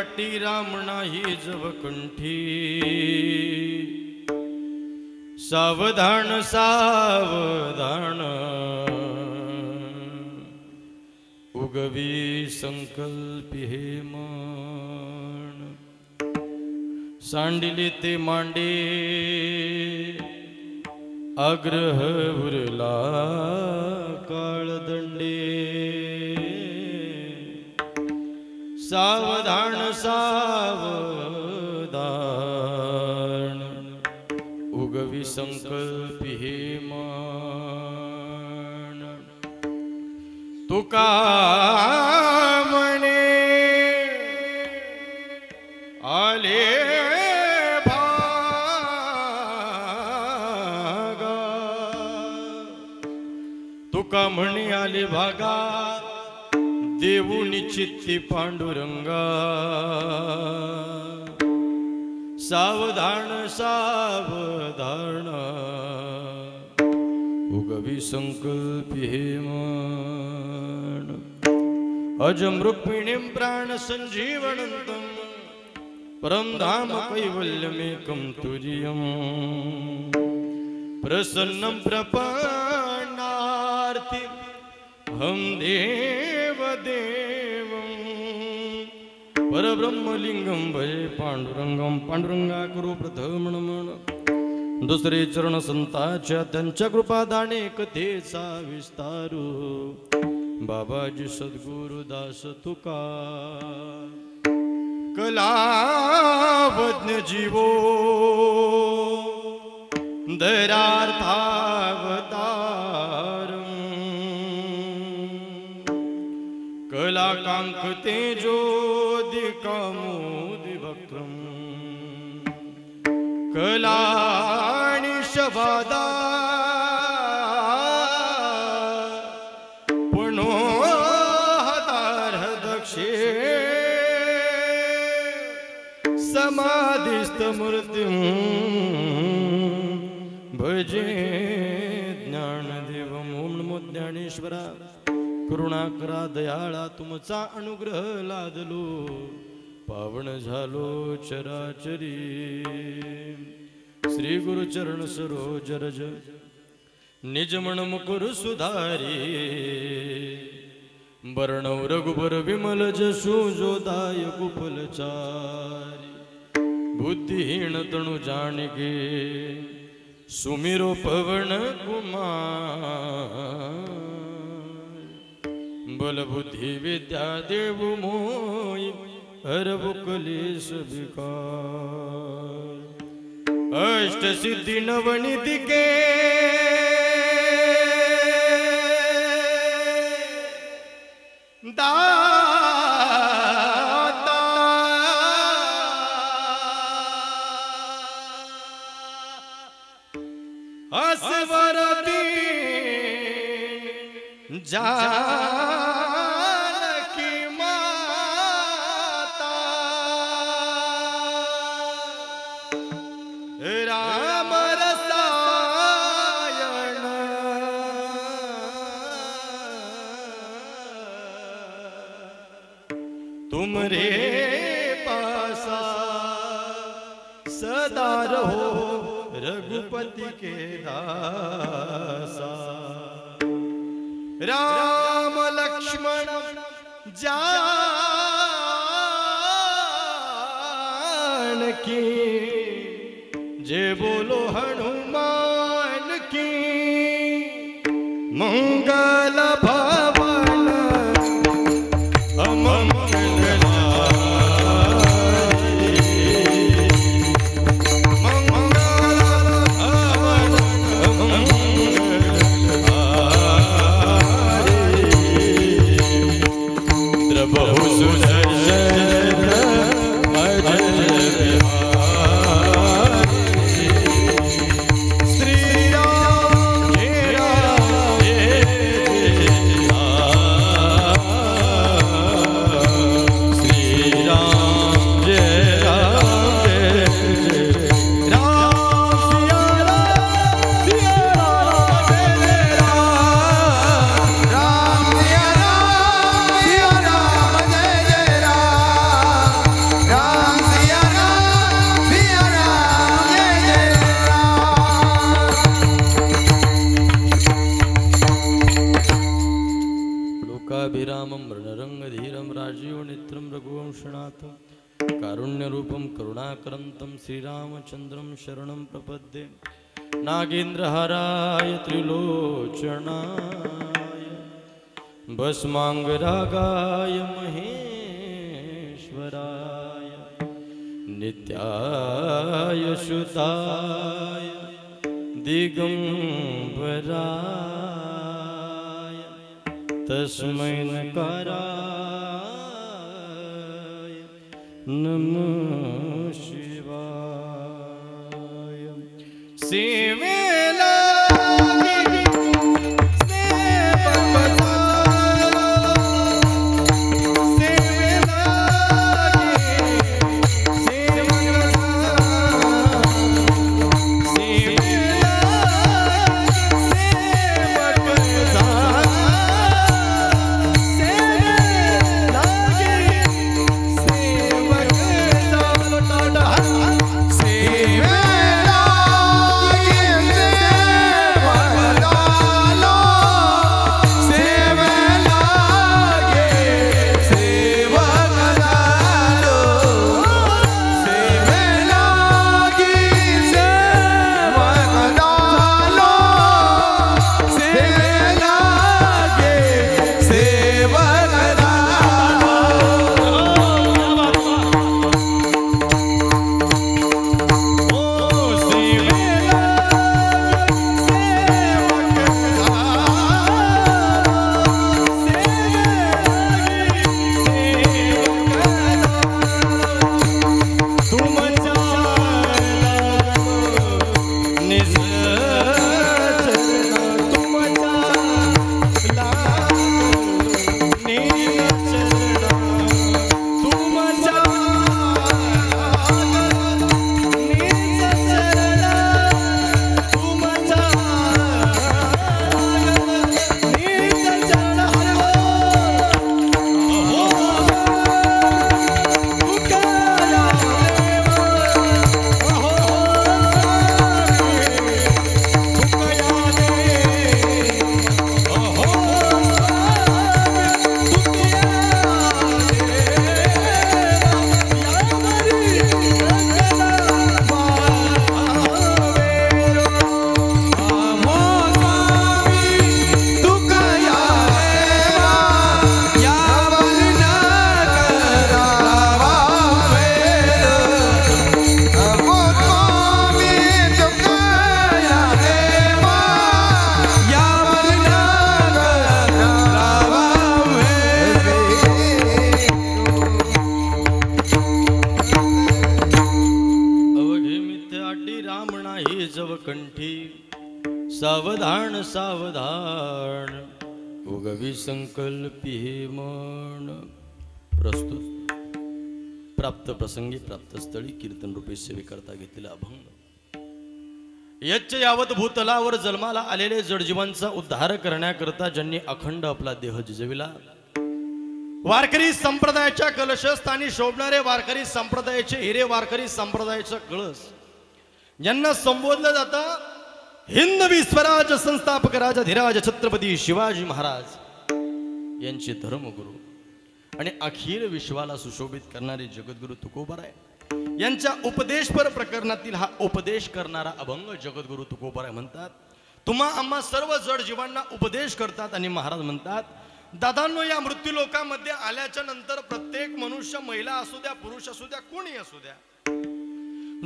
वाटी राम नाही जवकंठी सावधान सावधान उगवी संकल्पी हे मान सांडिले ते मांडे आग्रह उरला काळदंडे सावधान सावधान उगवी संकल्पी हे मान तुका म्हणे आले भागा तुका म्हणे आले भागा देऊनी चित्ती पांडुरंगा सावधान सावधान उगवी संकल्पी हे मान अजम रुक्मिणीं प्राण संजीवनंतं परम धाम कैवल्यमेकं तुर्यं प्रसन्नं प्रपन्नार्ति हम देव देवं परब्रह्मलिंगं भजे पांडुरंगं पांडुरंगा करू प्रथम नमन दुसरे चरण संतांच्या त्यांच्या कृपादाने कथेचा विस्तारू बाबाजी सद्गुरुदास तुका कलावज्ञ जीवो दरार्थावतारम् कलाकांक तेजोदिकामोदिवक्रम् कलानिशवादा पुनोहतारः दक्षे समाधिस्थमूर्तिं भजे ज्ञानदेवम् ओम नमो ज्ञानेश्वरा करुणाकरा दयाळा तुमचा अनुग्रह लादलो पावन झालो चराचरी श्री गुरुचरण सरोज रज निज मन मुकुर सुधारी वर्णव रघुबर विमल जसु जोदाय कुफलचारी बुद्धिहीन तनु जानिके सुमिरो पवन कुमार बल बुद्धि विद्या देव मोहि हरबु कलेश विकार अष्ट सिद्धि नवनिधि के दाता असवर दीन जानकी माता राम रसायन तुमरे पासा सदा रहो रघुपति के दासा राम लक्ष्मण जानकी जय बोलो हनुमान की मंगल भवन भूषणात् कारुण्यरूपं करुणाकरन्तं श्रीरामचन्द्रं शरणं प्रपद्ये नागेन्द्रहाराय त्रिलोचनाय भस्माङ्गरागाय महेश्वराय नित्याय शुद्धाय दिगंबराय तस्मै नकाराय नमः शिवाय। सेवेला सावधान सावधान उगवी संकल्पी मन। प्रस्तुत प्राप्त प्रसंगी प्राप्त स्थळी कीर्तन रूपे सेवेकरता घेतलेला अभंग। यच्च यावत भूतलावर जन्माला आलेले जडजीवांचा उद्धार करण्याकरता ज्यांनी अखंड आपला देह जिजविला, वारकरी संप्रदायाच्या कलशस्थानी शोभणारे वारकरी संप्रदायाचे हिरे, वारकरी संप्रदायाचा कळस ज्यांना संबोधलं जातं हिंदवी स्वराज संस्थापक राजाधिराज छत्रपती शिवाजी महाराज यांचे धर्मगुरु आणि अखिल विश्वाला सुशोभित करणारे जगद्गुरु तुकोबाराय यांच्या उपदेशपर प्रकरणातील हा उपदेश करणारा अभंग जगद्गुरु तुकोबाराय म्हणतात। तुम्हा आम्हा सर्व जड जीवांना उपदेश करतात आणि महाराज म्हणतात, दादांनो या मृत्यू लोकांमध्ये आल्याच्या नंतर प्रत्येक मनुष्य, महिला असू द्या, पुरुष असू द्या, कोणी असू द्या,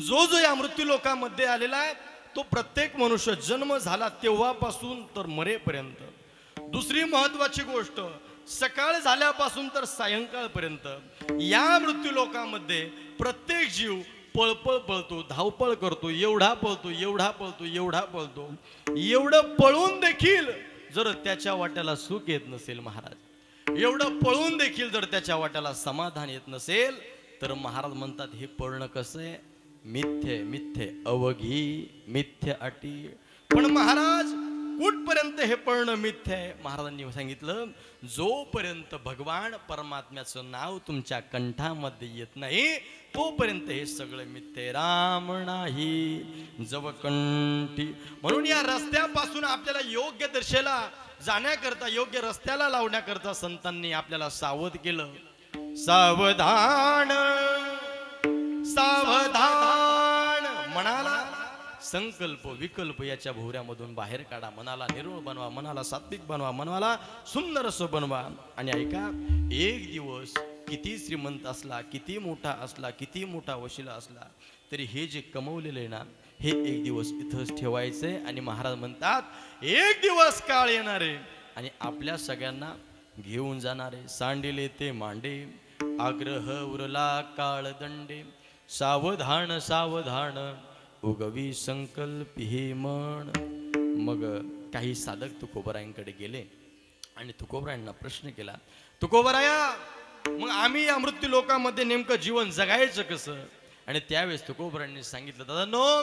जो जो या मृत्यू लोकांमध्ये आलेला आहे तो प्रत्येक मनुष्य जन्म झाला तेव्हापासून तर मरेपर्यंत, दुसरी महत्वाची गोष्ट सकाळ झाल्यापासून तर सायंकाळपर्यंत या मृत्यू लोकांमध्ये प्रत्येक जीव पळपळ पळतो, धावपळ करतो, एवढा पळतो, एवढा पळतो, एवढा पळतो, एवढं पळून देखील जर त्याच्या वाट्याला सुख येत नसेल महाराज, एवढं पळून देखील जर त्याच्या वाट्याला समाधान येत नसेल तर महाराज म्हणतात हे पळणं कसं आहे, मिथ्य मिथ्य अवघी मिथ्य अटी। पण महाराज कुठपर्यंत हे पळणं मिथ्य आहे? महाराजांनी सांगितलं, जोपर्यंत भगवान परमात्म्याचं नाव तुमच्या कंठामध्ये येत नाही तोपर्यंत हे सगळं मिथ्य। राम नाही जव कंठी। म्हणून या रस्त्यापासून आपल्याला योग्य दिशेला जाण्याकरता, योग्य रस्त्याला लावण्याकरता संतांनी आपल्याला सावध केलं। सावधान सावधान, मनाला संकल्प विकल्प याच्या भोवऱ्यामधून बाहेर काढा, मनाला निरोळ बनवा, मनाला सात्विक बनवा, मनाला सुंदर असं बनवा. आणि ऐका, एक दिवस किती श्रीमंत असला, किती मोठा असला, किती मोठा वशिला असला, तरी हे जे कमवलेलं आहे ना, हे एक दिवस इथंच ठेवायचंय. आणि महाराज म्हणतात एक दिवस काळ येणार आहे आणि आपल्या सगळ्यांना घेऊन जाणारे. सांडिले ते मांडे आग्रह उरला काळ दंडे, सावधान सावधान उगवी संकल्प हे मन. मग काही साधक तुकोबरायांकडे गेले आणि तुकोबरायांना प्रश्न केला, तुकोबराया मग आम्ही या मृत्यू लोकांमध्ये नेमकं जीवन जगायचं कसं? आणि त्यावेळेस तुकोबरायांनी सांगितलं, दादांनो,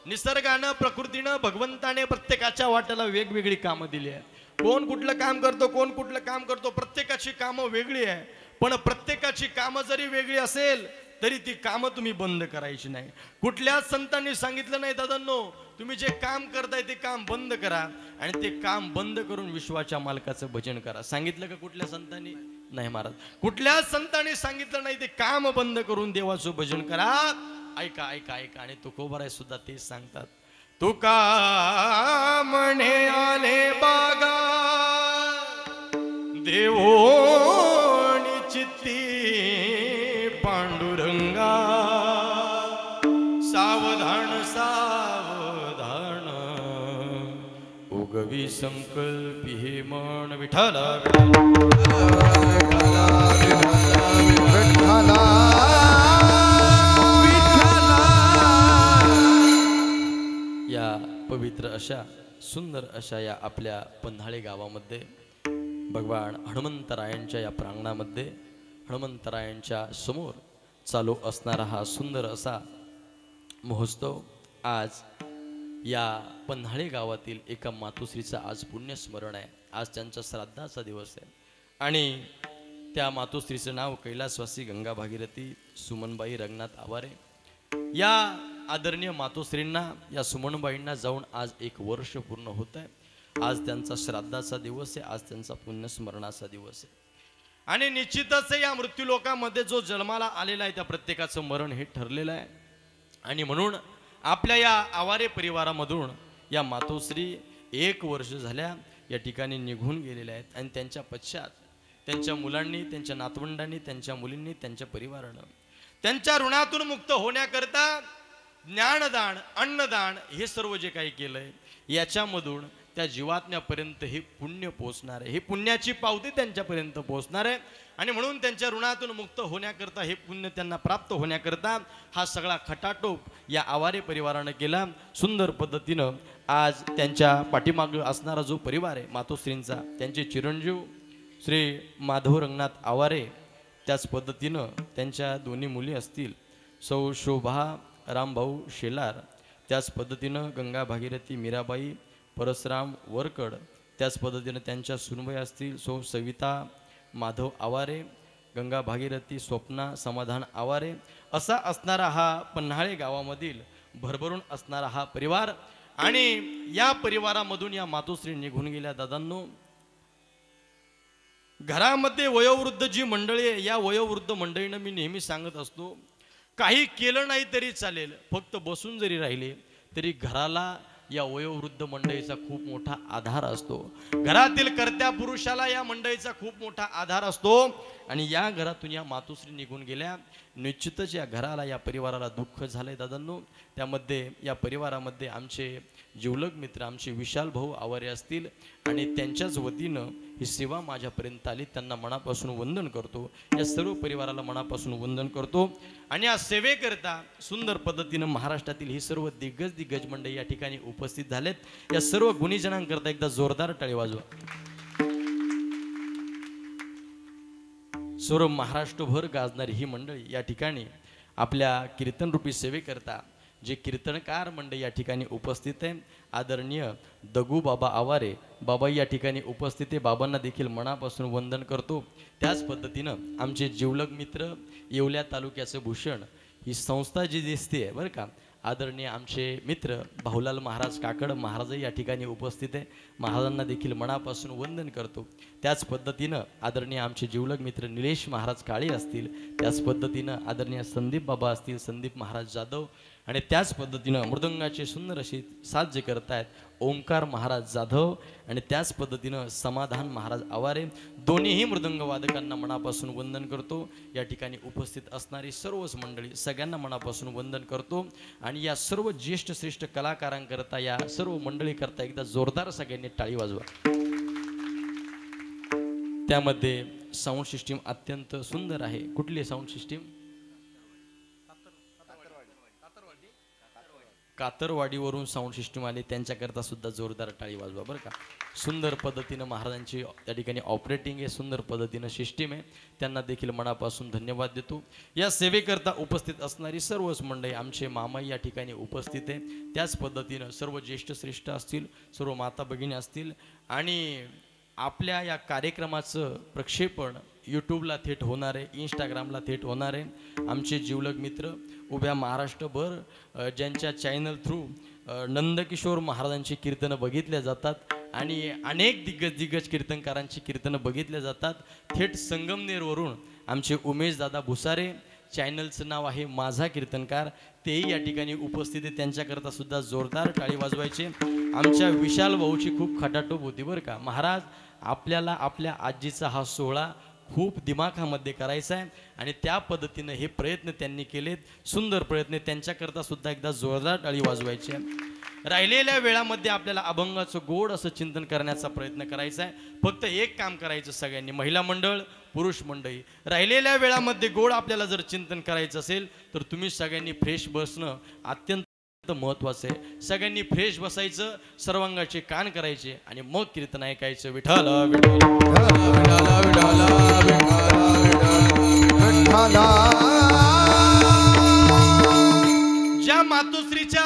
निसर्गानं प्रकृतीनं भगवंताने प्रत्येकाच्या वाट्याला वेगवेगळी कामं दिली आहे. कोण कुठलं काम करतो, कोण कुठलं काम करतो, प्रत्येकाची कामं वेगळी आहे. पण प्रत्येकाची कामं जरी वेगळी असेल तरी ती कामं तुम्ही बंद करायची नाही. कुठल्याच संतांनी सांगितलं नाही, दादांनो तुम्ही जे काम करताय ते काम बंद करा आणि ते काम बंद करून विश्वाच्या मालकाचं भजन करा. सांगितलं का कुठल्या संतांनी? नाही महाराज, कुठल्याच संतांनी सांगितलं नाही ते काम बंद करून देवाचं भजन करा. ऐका ऐका ऐका. आणि तुकोबराय सुद्धा तेच सांगतात, तुका म्हणे आले बागा देवोनी चित्ती पांडुरंगा, सावधान सावधान उगवी संकल्प हे मन. विठ्ठला या पवित्र अशा सुंदर अशा या आपल्या पन्हाळे गावामध्ये भगवान हनुमंतरायांच्या या प्रांगणामध्ये हनुमंतरायांच्या समोर चालू असणारा हा सुंदर असा महोत्सव. आज या पन्हाळे गावातील एका मातोश्रीचा आज पुण्यस्मरण आहे. आज त्यांचा श्राद्धाचा दिवस आहे आणि त्या मातोश्रीचं नाव कैलासवासी गंगा भागीरथी सुमनबाई रंगनाथ आवारे. या आदरणीय मातोश्रींना, या सुमनबाईंना जाऊन आज 1 वर्ष पूर्ण होत आहे. आज त्यांचा श्राद्धाचा दिवस आहे, आज त्यांचा पुण्यस्मरणाचा दिवस आहे. आणि निश्चितच या मृत्यू लोकांमध्ये जो जन्माला आलेला आहे त्या प्रत्येकाचं मरण हे ठरलेलं आहे. आणि म्हणून आपल्या या आवारे परिवारामधून या मातोश्री 1 वर्ष झाल्या या ठिकाणी निघून गेलेल्या आहेत. आणि त्यांच्या पश्चात त्यांच्या मुलांनी, त्यांच्या नातवंडांनी, त्यांच्या मुलींनी, त्यांच्या परिवारानं त्यांच्या ऋणातून मुक्त होण्याकरता ज्ञानदान, अन्नदान हे सर्व जे काही केलंय याच्यामधून त्या जीवात्म्यापर्यंत हे पुण्य पोचणार आहे. हे पुण्याची पावती त्यांच्यापर्यंत पोचणार आहे. आणि म्हणून त्यांच्या ऋणातून मुक्त होण्याकरता, हे पुण्य त्यांना प्राप्त होण्याकरता हा सगळा खटाटोप या आवारे परिवारानं केला. सुंदर पद्धतीनं आज त्यांच्या पाठीमागं असणारा जो परिवार आहे मातोश्रींचा, त्यांचे चिरंजीव श्री माधव रंगनाथ आवारे, त्याच पद्धतीनं त्यांच्या दोन्ही मुली असतील सौ शोभा रामभाऊ शेलार, त्याच पद्धतीनं गंगा भागीरथी मीराबाई परसराम वरकड, त्याच पद्धतीनं त्यांच्या सुनबाई असतील सौ सविता माधव आवारे, गंगा भागीरथी स्वप्ना समाधान आवारे. असा असणारा हा पन्हाळे गावामधील भरभरून असणारा हा परिवार. आणि या परिवारामधून या मातोश्री निघून गेल्या. दादांनो, घरामध्ये वयोवृद्ध जी मंडळी आहे, या वयोवृद्ध मंडळीनं मी नेहमी सांगत असतो, काही केलं नाही तरी चालेल, फक्त बसून जरी राहिले तरी घराला या वयोवृद्ध मंडळीचा खूप मोठा आधार असतो. घरातील कर्त्या पुरुषाला या मंडळीचा खूप मोठा आधार असतो. आणि या घरातून या मातोश्री निघून गेल्या. निश्चितच या घराला, या परिवाराला दुःख झालंय दादांनो. त्यामध्ये या परिवारामध्ये आमचे जिवलग मित्र आमचे विशाल भाऊ आवारे असतील आणि त्यांच्याच वतीनं ही सेवा माझ्यापर्यंत आली. त्यांना मनापासून वंदन करतो. या सर्व परिवाराला मनापासून वंदन करतो. आणि या सेवेकरता सुंदर पद्धतीनं महाराष्ट्रातील ही सर्व दिग्गज मंडळी या ठिकाणी उपस्थित झालेत. या सर्व गुणीजनांकरता एकदा जोरदार टाळी वाजवा. सर्व महाराष्ट्रभर गाजणारी ही मंडळी या ठिकाणी आपल्या कीर्तनरूपी सेवेकरता जे कीर्तनकार मंडळी या ठिकाणी उपस्थित आहे. आदरणीय दगू बाबा आवारे बाबा या ठिकाणी उपस्थित आहे. बाबांना देखील मनापासून वंदन करतो. त्याच पद्धतीनं आमचे जिवलग मित्र येवल्या तालुक्याचं भूषण ही संस्था जी दिसते बरं का, आदरणीय आमचे मित्र भाऊलाल महाराज काकड महाराजही या ठिकाणी उपस्थित आहे. महाराजांना देखील मनापासून वंदन करतो. त्याच पद्धतीनं आदरणीय आमचे जिवलग मित्र निलेश महाराज काळे असतील, त्याच पद्धतीनं आदरणीय संदीप बाबा असतील, संदीप महाराज जाधव, आणि त्याच पद्धतीनं मृदंगाचे सुंदर असे साथ जे करत आहेत ओंकार महाराज जाधव, आणि त्याच पद्धतीनं समाधान महाराज आवारे, दोन्हीही मृदंग वादकांना मनापासून वंदन करतो. या ठिकाणी उपस्थित असणारी सर्वच मंडळी सगळ्यांना मनापासून वंदन करतो. आणि या सर्व ज्येष्ठ श्रेष्ठ कलाकारांकरता, या सर्व मंडळीकरता एकदा जोरदार सगळ्यांनी टाळी वाजवा. त्यामध्ये साऊंड सिस्टीम अत्यंत सुंदर आहे. कुठली साऊंड सिस्टीम? कातरवाडीवरून साऊंड सिस्टीम आले, त्यांच्याकरता सुद्धा जोरदार टाळी वाजवा बरं का. सुंदर पद्धतीनं महाराजांची त्या ठिकाणी ऑपरेटिंग आहे, सुंदर पद्धतीनं सिस्टीम आहे, त्यांना देखील मनापासून धन्यवाद देतो. या सेवेकरता उपस्थित असणारी सर्वच मंडळी, आमचे मामाई या ठिकाणी उपस्थित आहे, त्याच पद्धतीनं सर्व ज्येष्ठ श्रेष्ठ असतील, सर्व माता भगिनी असतील. आणि आपल्या या कार्यक्रमाचं प्रक्षेपण यूट्यूबला थेट होणार आहे, इंस्टाग्रामला थेट होणार आहे. आमचे जिवलग मित्र उभ्या महाराष्ट्रभर ज्यांच्या चॅनल थ्रू नंदकिशोर महाराजांची कीर्तनं बघितल्या जातात आणि अनेक दिग्गज कीर्तनकारांची कीर्तनं बघितल्या जातात. थेट संगमनेरवरून आमचे उमेश दादा भुसारे, चॅनलचं नाव आहे माझा कीर्तनकार, तेही या ठिकाणी उपस्थित आहे. त्यांच्याकरता सुद्धा जोरदार टाळी वाजवायचे. आमच्या विशाल भाऊची खूप खटाटोप होती बरं का. महाराज आपल्याला आपल्या आजीचा हा सोहळा खूप दिमाखामध्ये करायचा आहे आणि त्या पद्धतीनं हे प्रयत्न त्यांनी केलेत, सुंदर प्रयत्न. त्यांच्याकरता सुद्धा एकदा जोरदार टाळी वाजवायची आहे. राहिलेल्या वेळामध्ये आपल्याला अभंगाचं गोड असं चिंतन करण्याचा प्रयत्न करायचा आहे. फक्त एक काम करायचं सगळ्यांनी, महिला मंडळ, पुरुष मंडळी, राहिलेल्या वेळामध्ये गोड आपल्याला जर चिंतन करायचं असेल तर तुम्ही सगळ्यांनी फ्रेश बसणं अत्यंत महत्वाचं आहे. सगळ्यांनी फ्रेश बसायचं, सर्वांगाचे कान करायचे आणि मग कीर्तन ऐकायचं. विठ्ठल ज्या मातोश्रीच्या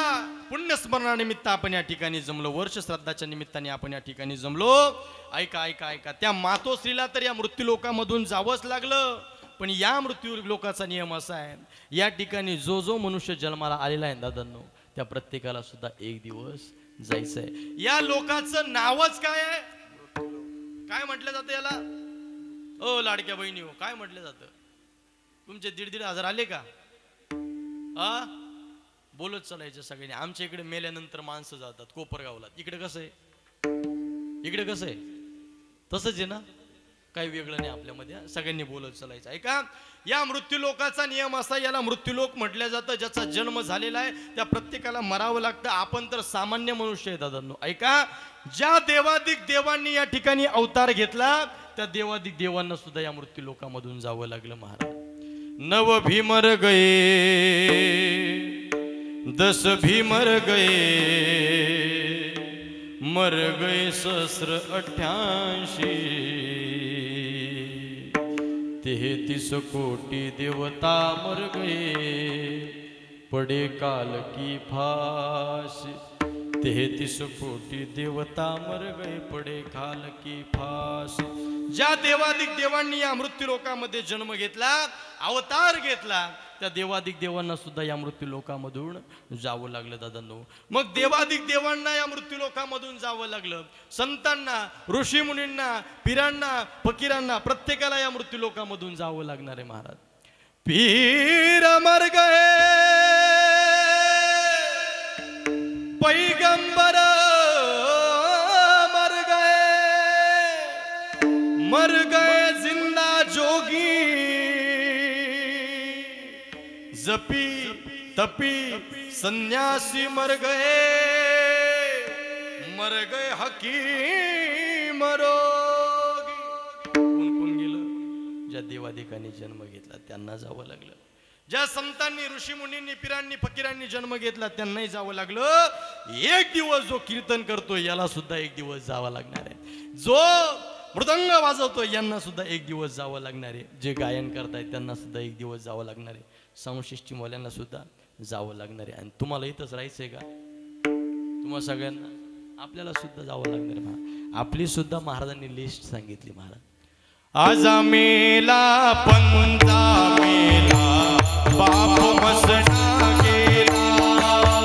पुण्यस्मरणानिमित्त आपण या ठिकाणी जमलो, वर्ष श्राद्धाच्या निमित्ताने आपण या ठिकाणी जमलो. ऐका ऐका ऐका, त्या मातोश्रीला तर या मृत्यूलोकामधून जावंच लागलं. पण या मृत्यू लोकाचा नियम असा आहे, या ठिकाणी जो जो मनुष्य जन्माला आलेला आहे दादांनो, त्या प्रत्येकाला सुद्धा एक दिवस जायचं आहे. या लोकाचं नावच काय आहे? काय म्हटलं जातं याला? ओ लाडक्या बहिणी हो, काय म्हटलं जातं? तुमचे 1,500 आले का? बोलत चालायचं सगळ्यांनी. आमच्या इकडे मेल्यानंतर माणसं जातात कोपरगावला. इकडे कसं आहे? इकडे कसं आहे? तसंच आहे ना, काही वेगळं नाही आपल्यामध्ये. सगळ्यांनी बोलत चालायचं. ऐका, या मृत्यूलोकाचा नियम असा, याला मृत्यूलोक म्हटलं जातं. ज्याचा जन्म झालेला आहे त्या प्रत्येकाला मरावं लागतं. आपण तर सामान्य मनुष्य आहे दादांनो. ऐका, ज्या देवादिक देवांनी या ठिकाणी अवतार घेतला त्या देवादिक देवांना सुद्धा या मृत्यूलोकामधून जावं लागलं. महाराज नव भी मर गए, 10 भी मर गए, मर गए सहस्र 88, 33 कोटी देवता मर गए, पड़े काल की फांस. 33 कोटी देवता मर गए, पड़े काल की फांस. ज्या देवादिक देवांनी या मृत्यूलोकामध्ये जन्म घेतला, अवतार घेतला, त्या देवादिक देवांना सुद्धा या मृत्यूलोकामधून जावं लागलं दादांनो. मग देवादिक देवांना या मृत्यूलोकामधून जावं लागलं. संतांना, ऋषी मुनींना, पिरांना, फकीरांना, प्रत्येकाला या मृत्यूलोकामधून जावं लागणार आहे. महाराज पीर मर गए, पैगंबर मर गए, मर गए जिंदा जोगी, जपी तपी संन्यासी मर गए, मर गए हकीम रोगी. कोण कोण गेलं? ज्या देवादिकांनी जन्म घेतला त्यांना जावं लागलं. ज्या संतांनी, ऋषी मुनींनी, पिरांनी, फकीरांनी जन्म घेतला त्यांनाही जावं लागलं. एक दिवस जो कीर्तन करतो याला सुद्धा एक दिवस जावं लागणार आहे. जो मृदंग वाजवतो यांना सुद्धा एक दिवस जावं लागणार आहे. जे गायन करतायत त्यांना सुद्धा एक दिवस जावं लागणार आहे. साऊंड सिस्टीमवाल्यांना सुद्धा जावं लागणार आहे. आणि तुम्हाला इथंच राहायचंय का? तुम्हाला सगळ्यांना, आपल्याला सुद्धा जावं लागणार आहे. आपली सुद्धा महाराजांनी लिस्ट सांगितली. महाराज आजा मेला पंचा मेला, बाप मसना गेला,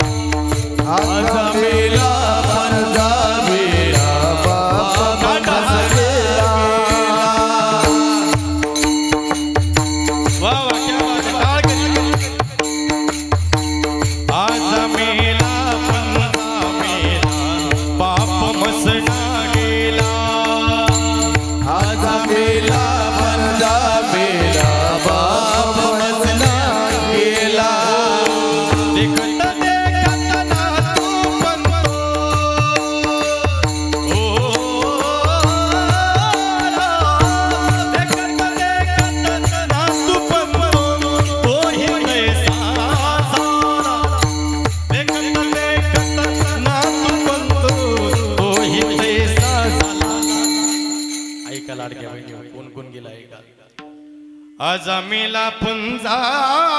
आजा मेला पुंजा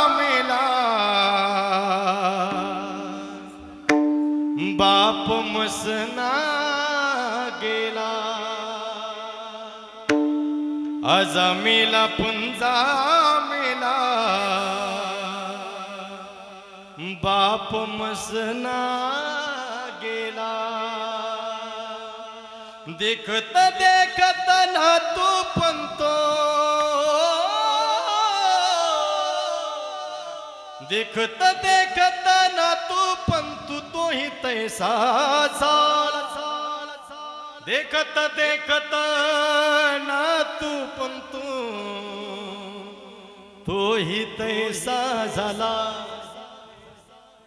मेला बाप मसना गेला आजा मेला पुंजा मेला बाप मसना गेला देखत देखत ना तू पंतो देखत देखत ना तू पंतु तो ही तैसा साल देखत देखत ना तू पंतु तो ही तैसा झाला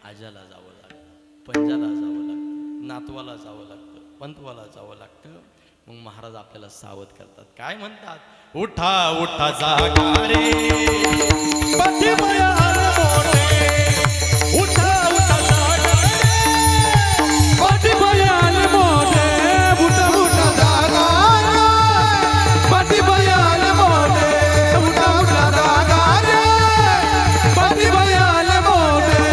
आजाला जावं लागतं पंजाला जावं लागतं नातवाला जावं लागतं पंतवाला जावं लागतं मग महाराज आपल्याला सावध करतात काय म्हणतात उठा उठा जागा रे पाठीमाया उठा उठा जागा पाठीमाया मोठे उठा उठा जागा पाठीमाया मोठे उठा उठा जागा रे पाठीमाया मोठे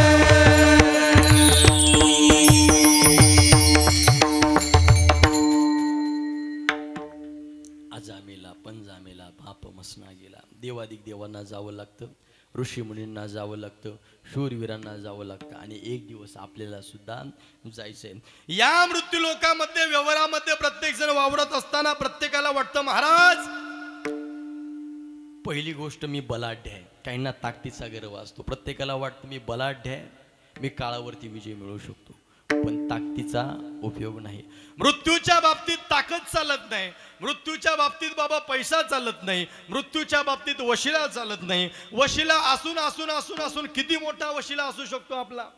आजामेला पंजामेला बाप मसना गेला देवादिक देवांना जावं लागतं ऋषी मुनींना जावं लागतं शूरवीरांना जावं लागतं आणि एक दिवस आपल्याला सुद्धा जायचंय या मृत्यू लोकामध्ये व्यवहारामध्ये प्रत्येक जण वावरत असताना प्रत्येकाला वाटतं महाराज पहिली गोष्ट मी बलाढ्य आहे काहींना ताकदीचा गर्व असतो प्रत्येकाला वाटतं मी बलाढ्य आहे मी काळावरती विजय मिळवू शकतो पण ताकदीचा उपयोग नाही मृत्यूच्या बाबतीत ताकद चालत नाही मृत्यूच्या बाबतीत बाबा पैसा चालत नाही मृत्यूच्या बाबतीत वशिला चालत नाही वशिला असून असून असून असून किती मोठा वशिला असू शकतो आपला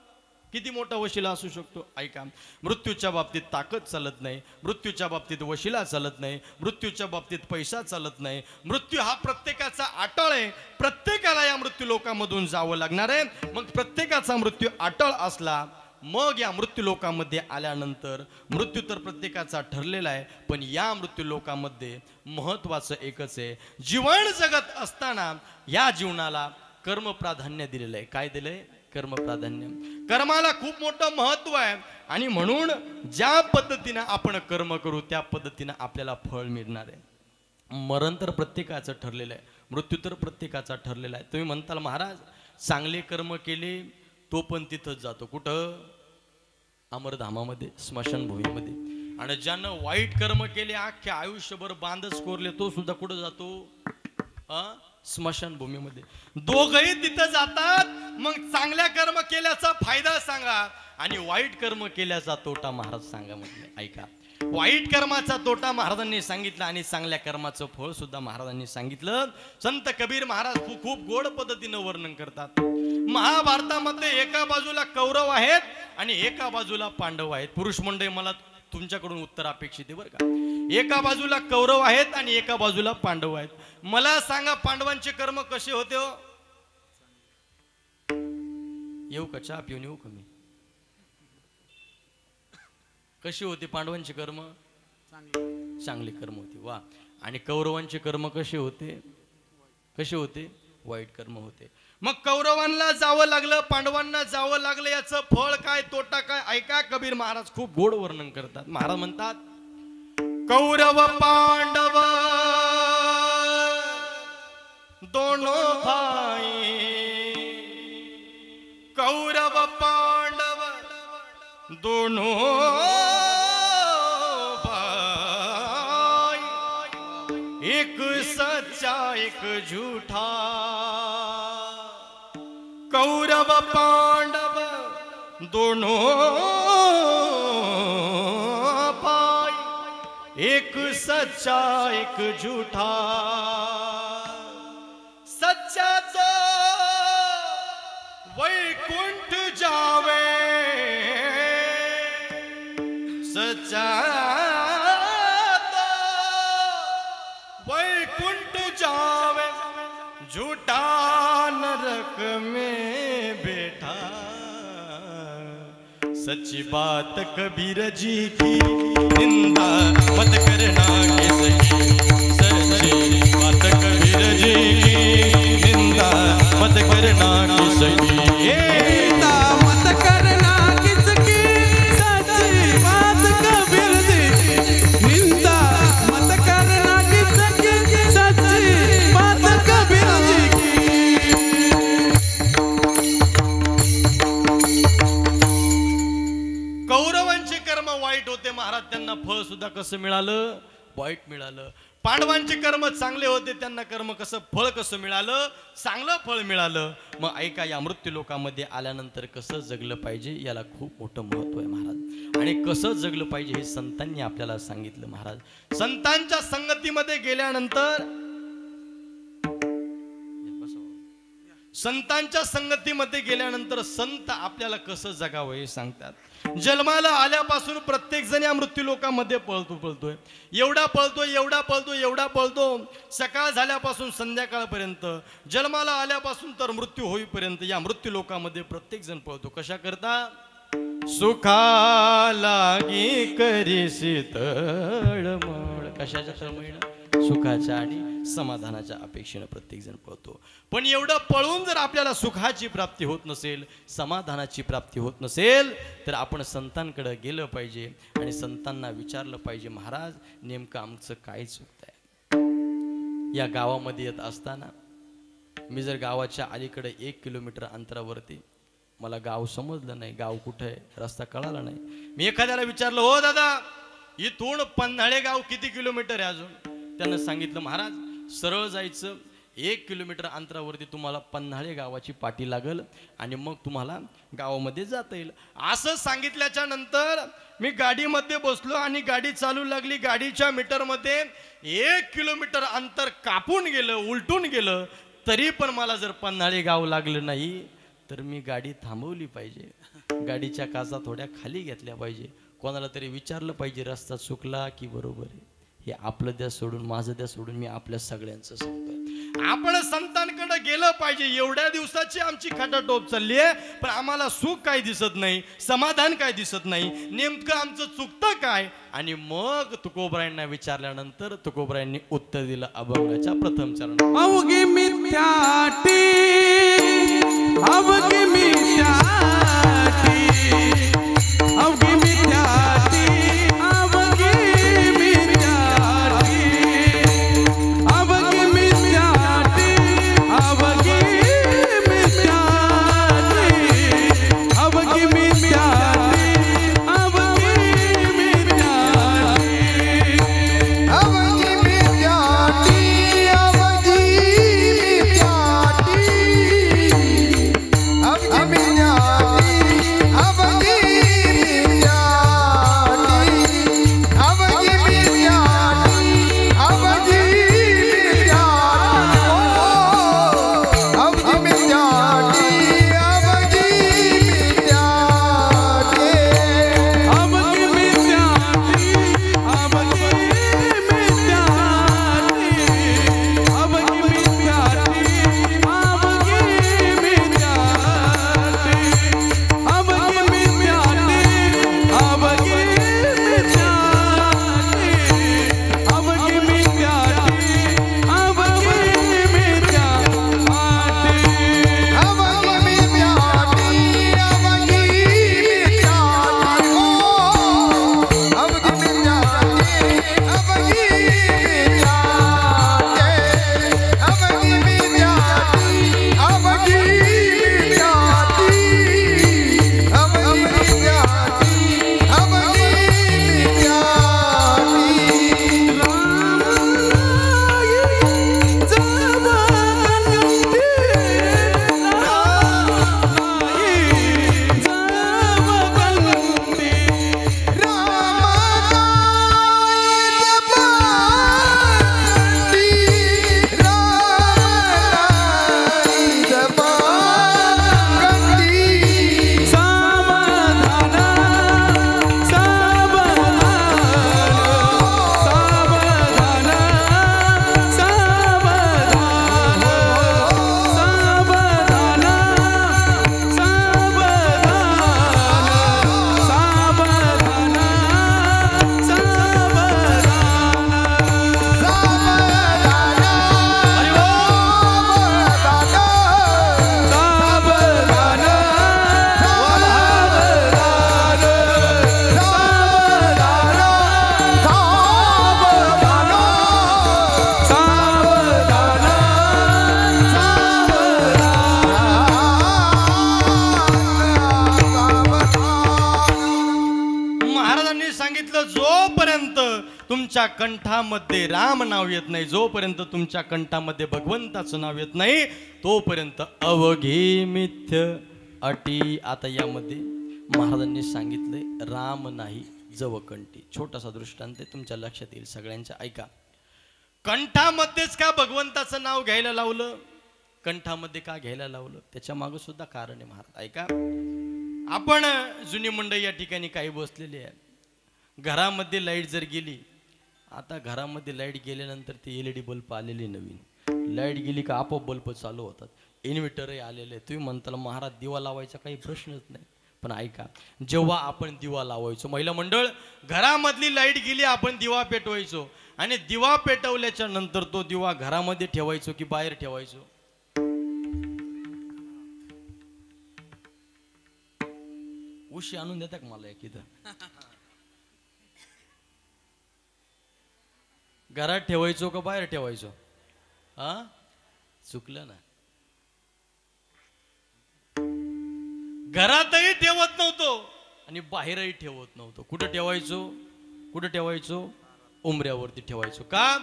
किती मोठा वशिला असू शकतो ऐका मृत्यूच्या बाबतीत ताकद चालत नाही मृत्यूच्या बाबतीत वशिला चालत नाही मृत्यूच्या बाबतीत पैसा चालत नाही मृत्यू हा प्रत्येकाचा अटळ आहे प्रत्येकाला या मृत्यू लोकांमधून जावं लागणार आहे मग प्रत्येकाचा मृत्यू अटळ असला मग या मृत्यू लोकांमध्ये आल्यानंतर मृत्यू तर प्रत्येकाचा ठरलेला आहे पण या मृत्यू लोकांमध्ये महत्त्वाचं एकच आहे जीवन जगत असताना या जीवनाला कर्म प्राधान्य दिलेलं आहे काय दिलंय कर्म प्राधान्य कर्माला खूप मोठं महत्त्व आहे आणि म्हणून ज्या पद्धतीनं आपण कर्म करू त्या पद्धतीनं आपल्याला फळ मिळणार आहे मरण तर प्रत्येकाचं ठरलेलं आहे मृत्यू तर प्रत्येकाचा ठरलेला आहे तुम्ही म्हणताल महाराज चांगले कर्म केले तो पण तिथंच जातो कुठं अमरधामामध्ये स्मशानभूमीमध्ये आणि ज्यानं वाईट कर्म केले अख्ख्या आयुष्यभर बांधच कोरले तो सुद्धा कुठं जातो स्मशानभूमीमध्ये दोघही तिथं जातात मग चांगल्या कर्म केल्याचा फायदा सांगा आणि वाईट कर्म केल्याचा तोटा महाराज सांगा म्हटले ऐका वाईट कर्माचा तोटा महाराजांनी सांगितला आणि चांगल्या कर्माचं फळ सुद्धा महाराजांनी सांगितलं संत कबीर महाराज खूप गोड पद्धतीनं वर्णन करतात महाभारतामध्ये एका बाजूला कौरव आहेत आणि एका बाजूला पांडव आहेत पुरुष मंडळी मला तुमच्याकडून उत्तर अपेक्षित आहे बरं का एका बाजूला कौरव आहेत आणि एका बाजूला पांडव आहेत मला सांगा पांडवांचे कर्म कसे होते हो येऊ का चहा पिऊन येऊ का मी कशी होती पांडवांचे कर्म चांगले कर्म होते वा आणि कौरवांचे कर्म कसे होते वाईट कर्म होते मग कौरवांना जावं लागलं पांडवांना जावं लागलं याचं फळ काय तोटा काय ऐका कबीर महाराज खूप गोड वर्णन करतात महाराज म्हणतात कौरव पांडव दोनों भाई कौरव पांडव दोनों एक सच्चा एक झूठा कौरव पांडव दोनों भाई एक सच्चा एक झूठा सच्चा तो वैकुंठ जावे सच्चा वैकुंठ जावे झूठा नरक में बैठा सच्ची बात कबीर जी की निंदा मत करना के सही सच्ची बात कबीर जी की सही रीता मत करना किसकी सच्ची बात कबीर जी निंदा मत करना किसकी सच्ची बात कबीर जी की कौरवांचे कर्म वाईट होते महाराज, त्यांना फळ सुद्धा कसं मिळालं? वाईट मिळालं. पांडवांचे कर्म चांगले होते, त्यांना कर्म कसं फळ कसं मिळालं? चांगलं फळ मिळालं. मग ऐका, या मृत्यू लोकामध्ये आल्यानंतर कसं जगलं पाहिजे याला खूप मोठं महत्व आहे महाराज. आणि कसं जगलं पाहिजे हे संतांनी आपल्याला सांगितलं महाराज. संतांच्या संगतीमध्ये गेल्यानंतर संतांच्या संगतीमध्ये गेल्यानंतर संत आपल्याला कसं जगावं हे सांगतात. जन्माला आल्यापासून प्रत्येक जण या मृत्यू लोकांमध्ये पळतोय. एवढा पळतो सकाळ झाल्यापासून संध्याकाळपर्यंत, जन्माला आल्यापासून तर मृत्यू होईपर्यंत या मृत्यू लोकांमध्ये प्रत्येक जण पळतो. कशा करता? सुखा लागी करीसी तळमळ. कशाच्या तळमळीनं? सुखाच्या आणि समाधानाच्या अपेक्षेनं प्रत्येक जण पळतो. पण एवढं पळून जर आपल्याला सुखाची प्राप्ती होत नसेल, समाधानाची प्राप्ती होत नसेल, तर आपण संतांकडे गेलं पाहिजे आणि संतांना विचारलं पाहिजे, महाराज नेमकं आमचं काय चुकतंय? या गावामध्ये येत असताना मी जर गावाच्या अलीकडे 1 किलोमीटर अंतरावरती, मला गाव समजलं नाही, गाव कुठं आहे रस्ता कळाला नाही. मी एखाद्याला विचारलं, हो दादा इथून पन्हाळे गाव किती किलोमीटर आहे अजून? त्यानं सांगितलं, महाराज सरळ जायचं 1 किलोमीटर अंतरावरती तुम्हाला पन्हाळे गावाची पाटी लागल आणि मग तुम्हाला गावामध्ये जाता येईल. असं सांगितल्याच्या नंतर मी गाडीमध्ये बसलो आणि गाडी चालू लागली. गाडीच्या मीटरमध्ये 1 किलोमीटर अंतर कापून गेलं, उलटून गेलं, तरी पण मला जर पन्हाळे गाव लागलं नाही तर मी गाडी थांबवली पाहिजे, गाडीच्या काचा थोड्या खाली घेतल्या पाहिजे, कोणाला तरी विचारलं पाहिजे रस्ता चुकला की बरोबर आहे. हे आपलं द्या सोडून, माझं द्या सोडून, मी आपल्या सगळ्यांचं सांगतोय. आपण संतांकडे गेलं पाहिजे. एवढ्या दिवसाची आमची खटाटोप चालली आहे, पण आम्हाला सुख काय दिसत नाही, समाधान काय दिसत नाही, नेमकं आमचं चुकतं काय? आणि मग तुकोबरायांना विचारल्यानंतर तुकोबरायांनी उत्तर दिलं अभंगाच्या प्रथम चरण. अवघी मिथ्याटी अवघी मिथ्याटी अवघी मिथ्याटी अवघी मिथ्याटी जोपर्यंत तुमच्या कंठामध्ये राम नाव येत नाही, जोपर्यंत तुमच्या कंठामध्ये भगवंताचं नाव येत नाही, तोपर्यंत अवघे मिथ्य अटी. आता यामध्ये महाराजांनी सांगितलंय राम नाही जवकंठी. छोटासा दृष्टांत आहे, तुमच्या लक्षात येईल सगळ्यांच्या. ऐका, कंठामध्येच का भगवंताचं नाव घ्यायला लावलं, कंठामध्ये का घ्यायला लावलं, त्याच्या मागे सुद्धा कारण आहे महाराज. ऐका, आपण जुनी मंडळी या ठिकाणी काही बसलेली आहे. घरामध्ये लाईट जर गेली, आता घरामध्ये लाईट गेल्यानंतर ते LED बल्ब आलेले नवीन, लाईट गेली का आपोआप बल्ब चालू होतात, इन्व्हर्टरही आलेले. तुम्ही म्हणताल महाराज दिवा लावायचा काही प्रश्नच नाही. पण ऐका, जेव्हा आपण दिवा लावायचो, महिला मंडळ, घरामधली लाईट गेली आपण दिवा पेटवायचो, आणि दिवा पेटवल्याच्या नंतर तो दिवा घरामध्ये ठेवायचो की बाहेर ठेवायचो? उशी आणून देता का मला एक इथं? घरात ठेवायचो का बाहेर ठेवायचो? हा, चुकलं ना. घरातही ठेवत नव्हतो आणि बाहेरही ठेवत नव्हतो. कुठं ठेवायचो? कुठं ठेवायचो? उंबऱ्यावरती ठेवायचो. का?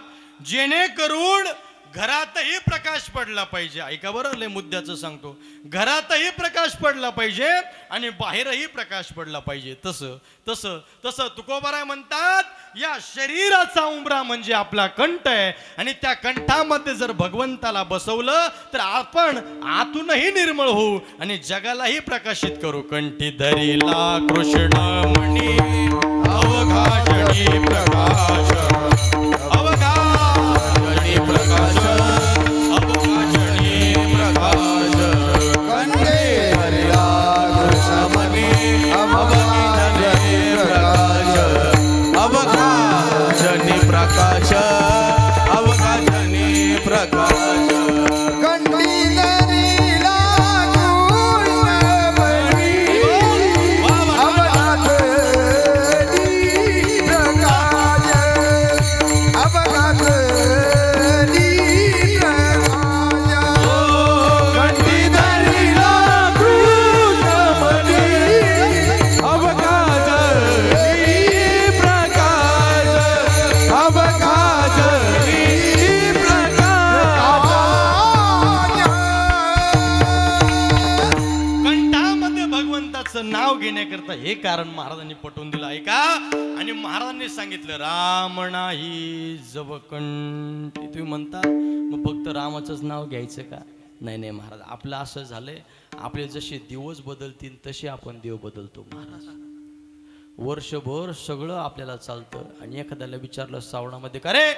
जेणेकरून घरातही प्रकाश पडला पाहिजे. ऐका बरं, लय मुद्द्याचं सांगतो. घरातही प्रकाश पडला पाहिजे आणि बाहेरही प्रकाश पडला पाहिजे. तसं तसं तसं तुकोबाराय म्हणतात, या शरीराचा उंबरा म्हणजे आपला कंठ आहे, आणि त्या कंठामध्ये जर भगवंताला बसवलं तर आपण आतूनही निर्मळ होऊ आणि जगालाही प्रकाशित करू. कंठी धरिला कृष्ण मणी अवघाषणी प्रकाश, अवघाषणी प्रकाश, अवघाषणी प्रकाश. कंठे हरिला कृष्णमणी अवघाषणी प्रकाश, अवघाषणी प्रकाश, अवघाषणी प्रकाश. कंठी धरिला कृष्णमणी नाव घेण्याकरता हे कारण महाराजांनी पटवून दिलं. ऐका, आणि महाराजांनी सांगितलं राम नाही जवकंठी. तुम्ही म्हणता मग फक्त रामाचंच नाव घ्यायचं का? नाही नाही महाराज, आपलं असं झालंय, आपले जसे दिवस बदलतील तसे आपण देव बदलतो महाराज. वर्षभर सगळं आपल्याला चालतं आणि एखाद्याला विचारलं श्रावणामध्ये का रे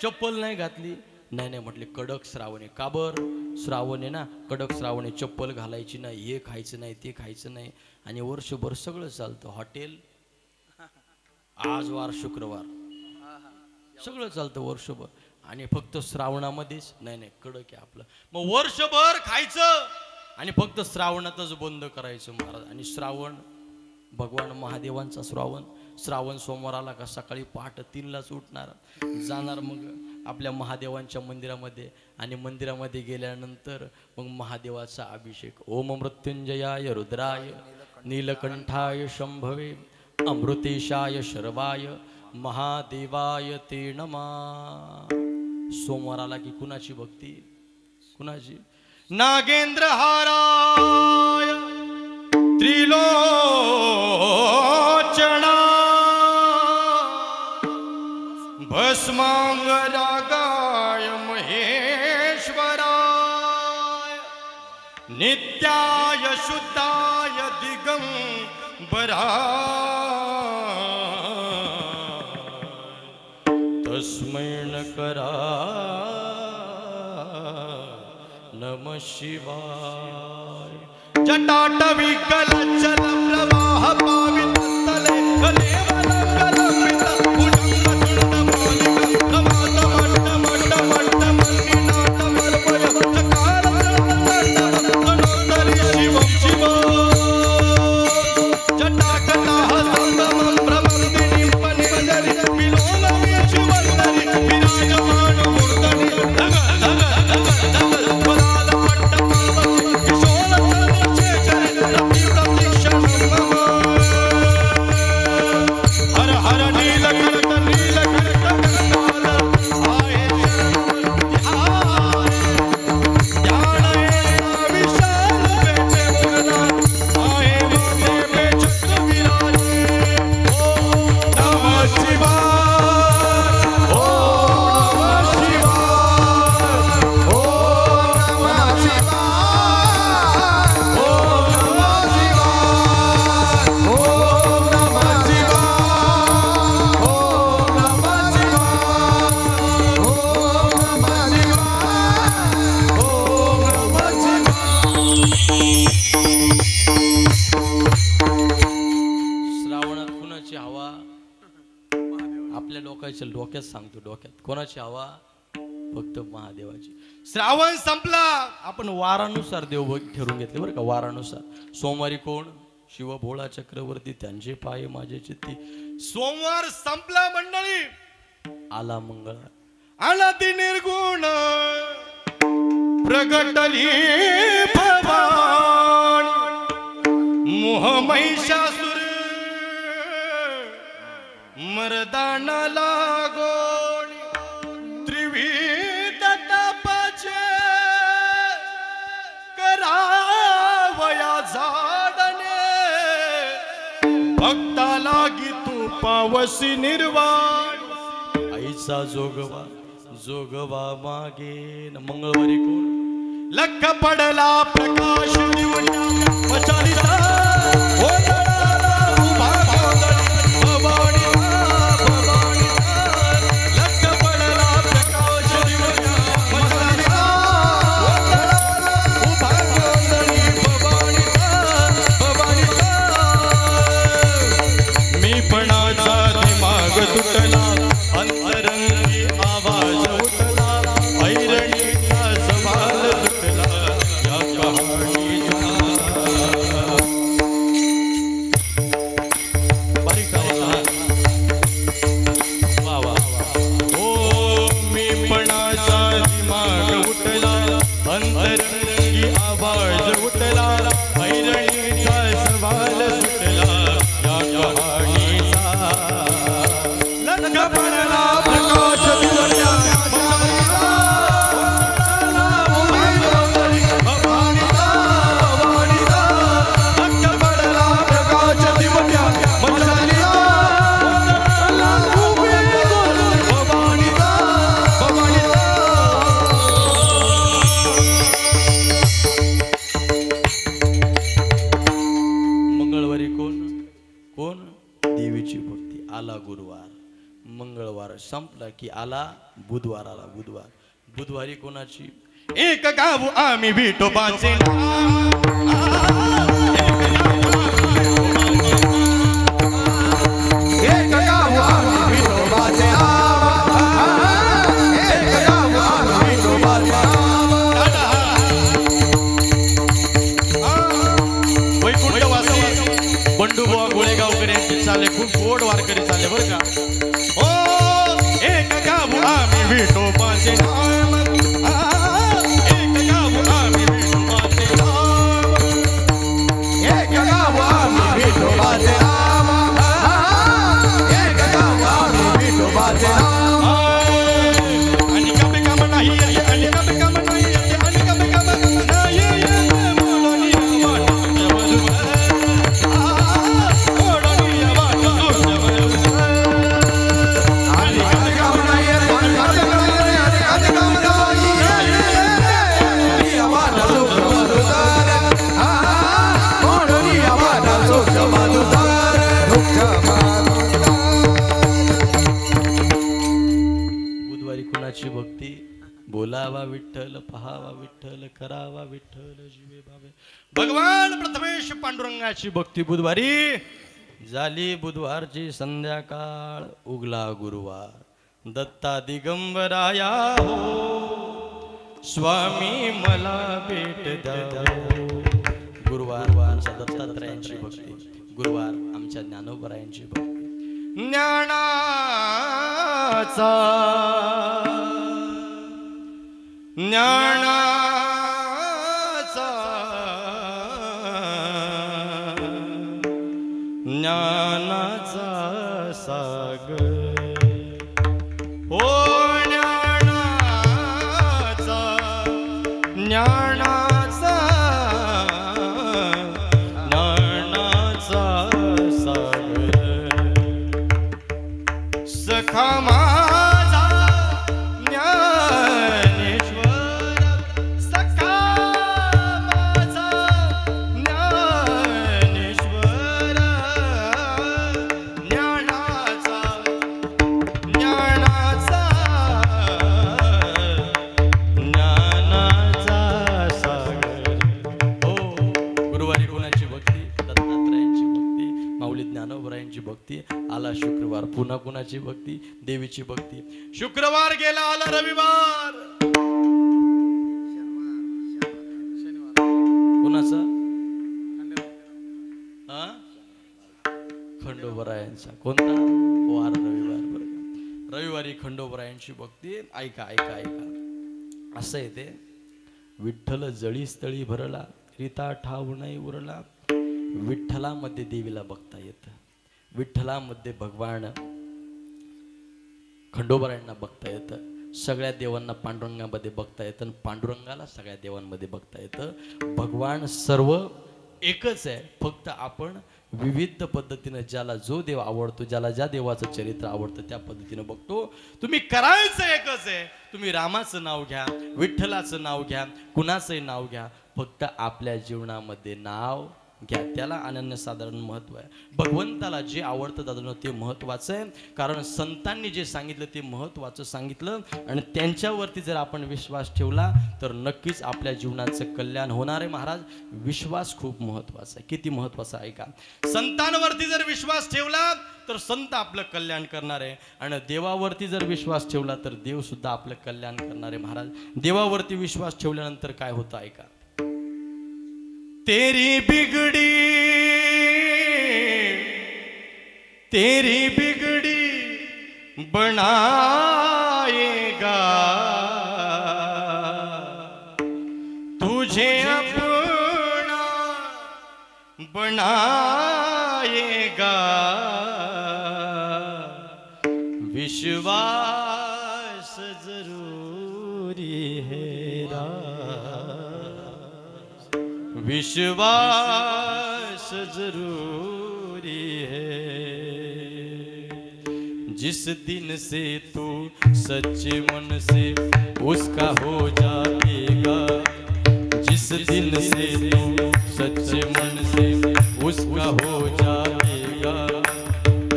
चप्पल नाही घातली? नाही नाही म्हटले कडक श्रावण आहे. का बर? श्रावण आहे ना, कडक श्रावण आहे, चप्पल घालायची नाही, हे खायचं नाही, ते खायचं नाही, आणि वर्षभर सगळं चालतं. हॉटेल आज वार शुक्रवार सगळं चालतं वर्षभर, आणि फक्त श्रावणामध्येच नाही नाही कडक आहे आपलं. मग वर्षभर खायचं आणि फक्त श्रावणातच बंद करायचं महाराज. आणि श्रावण भगवान महादेवांचा श्रावण सोमवार आला का सकाळी पहाटे 3लाच उठणार, जाणार मग आपल्या महादेवांच्या मंदिरामध्ये, आणि मंदिरामध्ये गेल्यानंतर मग महादेवाचा अभिषेक. ओम मृत्युंजयाय रुद्राय नीलकंठाय शंभवे अमृतेशाय शर्वाय महादेवाय ते नमः. सोमवार आला की कुणाची भक्ती? कुणाची? नागेंद्र हाराय त्रिलोचना भस्मांगरागाय महेश्वराय नित्याय शुद्धाय दिगंबराय तस्मै नमः शिवाय. जटाटवी कलचल प्रवाह पावितस्थले कलेवल कलपित भुजंग तुंड मालिका नमात मट्ट मट्ट मट्ट मल्लिनाथ वल्पय चकार तनोतरि शिवं शिवं जटाकलाह संगमं भ्रमन्दिनीं पनिमजरि विलोलमि शिवन्दरि विराजमान मूर्धनि धग धग धग धग पलाल पट्ट पार्वती किशोर आपल्या लोकांच्या डोक्यात सांगतो, डोक्यात कोणाची हवा? फक्त महादेवाची. श्रावण संपला. आपण वारानुसार देव ठरवून घेतले बरं का. वारानुसार सोमवारी कोण? शिव भोळा चक्रवर्ती, त्यांचे पाय माझे चित्ती. सोमवार संपला मंडळी. आला मंगळवार. आला ती निर्गुण प्रगटली भवानी. मोह महिषासुर मर्दाना लागोन. त्रिविध तपाचे करावया झाडने. भक्ता लागी तू पावसी निर्वाण. आईचा जोगवा जोगवा मागे. मंगळवारी कोण? लख पडला प्रकाश दिवटा. मशालीचा ओलाला उभा गोंधळी भवानीचा, भवानीचा. लख पडला प्रकाश दिवटा. मशालीचा ओलाला उभा गोंधळी भवानीचा, भवानीचा. मी पणाचा दिमाग तुटला. अंतरंगी आवाज उठला. ऐरणीचा सवाल सुटला या कहाणीचा. बारीक वा वा. ओ मी पणाचा दिमाग उठला. अंतरंगी आवाज उठला. ऐरणीचा सवाल सुटला या कहाणीचा. लख पडला प्रकाश दिवटा. मंगळवारी कोण? कोण? देवीची भक्ती. आला गुरुवार. मंगळवार संपला की आला बुधवार. आला बुधवार. बुधवारी कोणाची? एक गाव आम्ही विठोबाचे. एक गाव आम्ही विठोबाचे. एक गाव आम्ही विठोबाचे. वैकुंठवासी बंडूबुवा गोळेगावकर यांचे चालले. खूप गोड वारकरी चालले बरं का. ओ एक गाव आम्ही विठोबाचे नाम. एक गाव आम्ही विठोबाचे नाम. एक गाव आम्ही विठोबाचे नाम. एक गाव आम्ही विठोबाचे नाम. आणि कमी काम नाही येते. आणि कमी काम नाही येते. आणि कमी काम नाही येते. बोलणी वाट बोलणी वाट आणि कमी काम नाही येते. आणि काम नाही येते. आवाज सुख मधुर. बोलणी आवाज सुख मधुर. बुधवारी कुणाची भक्ती? बोलावा विठ्ठल, पहावा विठ्ठल, करावा विठ्ठल, जीवे भावे. भगवान प्रथमेश पांडुरंगाची भक्ती बुधवारी झाली. बुधवारची संध्याकाळ. उगला गुरुवार. दत्ता दिगंबराया हो, स्वामी मला भेट द्या. गुरुवार आमच्या दत्तात्रयांची भक्ती. गुरुवार आमच्या ज्ञानोबरायांची भक्ती. ज्ञानाचा ज्ञानाचा ज्ञानाचा सागर. ओ ज्ञानाचा ज्ञानाचा ज्ञानाचा सागर. सखा माझा ज्ञानेश्वर. सखा माझा ज्ञानेश्वर. ज्ञानाचा ज्ञानाचा ज्ञानाचा सागर. हो. गुरुवारी कोणाची भक्ती? दत्तात्रयांची भक्ती. माऊली ज्ञानोबरायांची भक्ती. आला शुक्रवार. पुन्हा कुणाची भक्ती? देवीची भक्ती. शुक्रवार गेला, आला रविवार. कुणाचा? खंडोबरायांचा. कोणता वार? रविवार. बरं, रविवारी खंडोबरायांची भक्ती. ऐका ऐका ऐका. असं आहे ते. विठ्ठल जळी स्थळी भरला, रीता ठाव नाही उरला. विठ्ठलामध्ये देवीला बघता येतं. विठ्ठलामध्ये भगवान खंडोबरायांना बघता येतं. सगळ्या देवांना पांडुरंगामध्ये बघता येतं आणि पांडुरंगाला सगळ्या देवांमध्ये बघता येतं. भगवान सर्व एकच आहे, फक्त आपण विविध पद्धतीनं ज्याला जो देव आवडतो, ज्याला ज्या देवाचं चरित्र आवडतं त्या पद्धतीनं बघतो. तुम्ही करायचं एकच आहे. तुम्ही रामाचं नाव घ्या, विठ्ठलाचं नाव घ्या, कुणाचंही नाव घ्या, फक्त आपल्या जीवनामध्ये नाव घ्या. त्याला अनन्यसाधारण महत्व आहे. भगवंताला जे आवडतं दादा ते महत्वाचं आहे. कारण संतांनी जे सांगितलं ते महत्वाचं सांगितलं आणि त्यांच्यावरती जर आपण विश्वास ठेवला तर नक्कीच आपल्या जीवनाचं कल्याण होणार आहे. महाराज, विश्वास खूप महत्वाचा आहे. किती महत्वाचा आहे का? संतांवरती जर विश्वास ठेवला तर संत आपलं कल्याण करणार आहे आणि देवावरती जर विश्वास ठेवला तर देव सुद्धा आपलं कल्याण करणार आहे. महाराज, देवावरती विश्वास ठेवल्यानंतर काय होतं ऐका. तेरी बिगड़ी बनाएगा, तुझे अपना बनाएगा. विश्वास जरूरी है, विश्वास जरूरी है. जिस दिन से तू सच्चे मन से उसका हो जाएगा, जिस दिन से तू सच्चे मन से उसका हो जाएगा.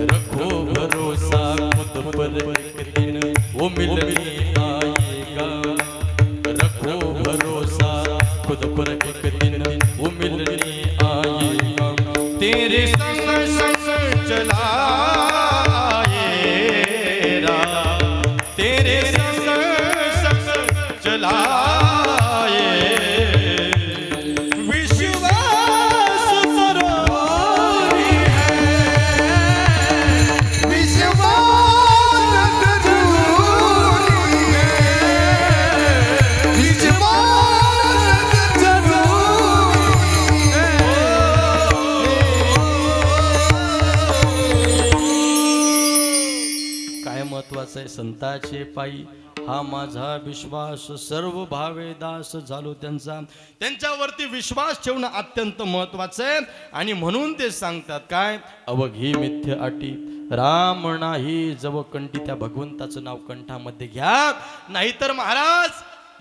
रखो भरोसा खुद पर, एक दिन वो मिलने आएगा. रखो भरोसा खुद पर, एक दिन वो मिलने आएगा. तेरे संग संग चलाएगा, तेरे संग संग चलाए. विश्वास जरूरी है, विश्वास जरूरी है, महत्वाचं आहे. संताचे पायी हा माझा विश्वास, सर्व भावे दास झालो त्यांचा. त्यांच्यावरती विश्वास ठेवणं अत्यंत महत्वाचं आहे. आणि म्हणून ते सांगतात काय, अवघी मिथ्य अटी राम नाही जव कंठी. त्या भगवंताचं नाव कंठामध्ये घ्या, नाहीतर महाराज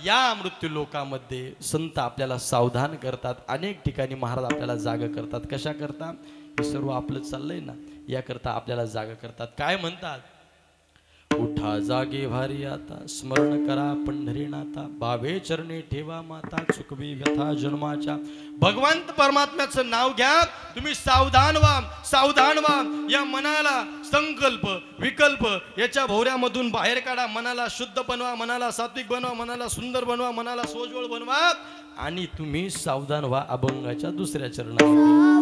या मृत्यू लोकामध्ये संत आपल्याला सावधान करतात. अनेक ठिकाणी महाराज आपल्याला जाग करतात. कशा करता? हे सर्व आपलं चाललंय ना, याकरता आपल्याला जाग करतात. काय म्हणतात? उठा जागे भारी आता, स्मरण करा पंढरीनाथा. बावे चरणी ठेवा माता, चुकवी व्यथा जन्माच्या. भगवंत परमात्म्याचं नाव घ्या. तुम्ही सावधान व्हा, सावधान व्हा. या मनाला संकल्प विकल्प याच्या भोवऱ्यामधून बाहेर काढा. मनाला शुद्ध बनवा, मनाला सात्विक बनवा, मनाला सुंदर बनवा, मनाला सोज्वळ बनवा. आणि तुम्ही सावधान व्हा अभंगाच्या दुसऱ्या चरणावर.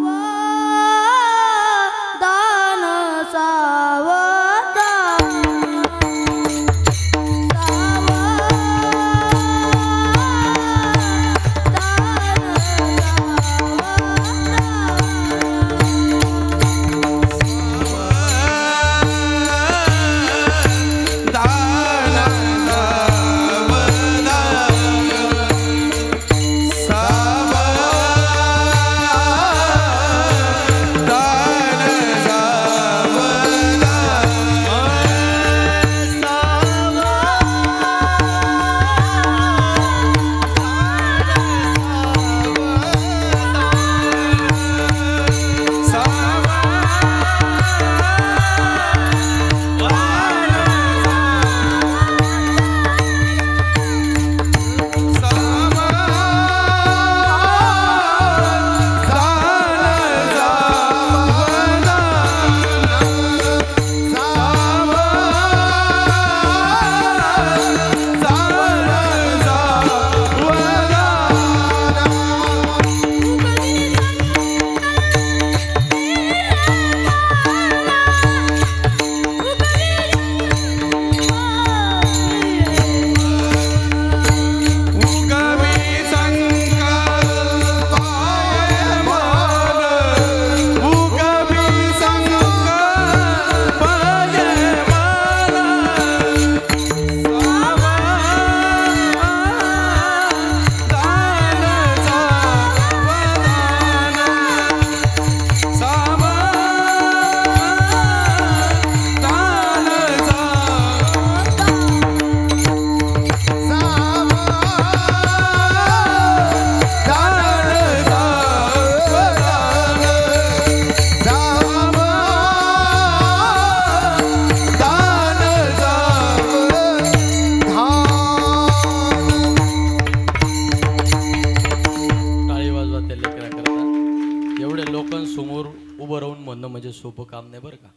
सोपं काम नाही बरं का.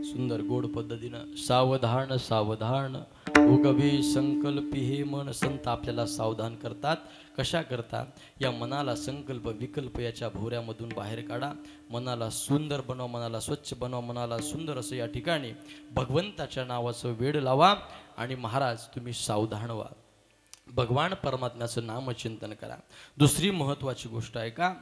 सुंदर गोड पद्धतीनं सावधान सावधान उगवी संकल्पी हे मन. संत आपल्याला सावधान करतात. कशा करता? या मनाला संकल्प विकल्प याच्या भोवऱ्यामधून बाहेर काढा. मनाला सुंदर बनवा, मनाला स्वच्छ बनवा, मनाला सुंदर असं या ठिकाणी भगवंताच्या नावाचं वेड लावा आणि महाराज तुम्ही सावधान व्हा. भगवान परमात्म्याचं नामचिंतन करा. दुसरी महत्त्वाची गोष्ट आहे का,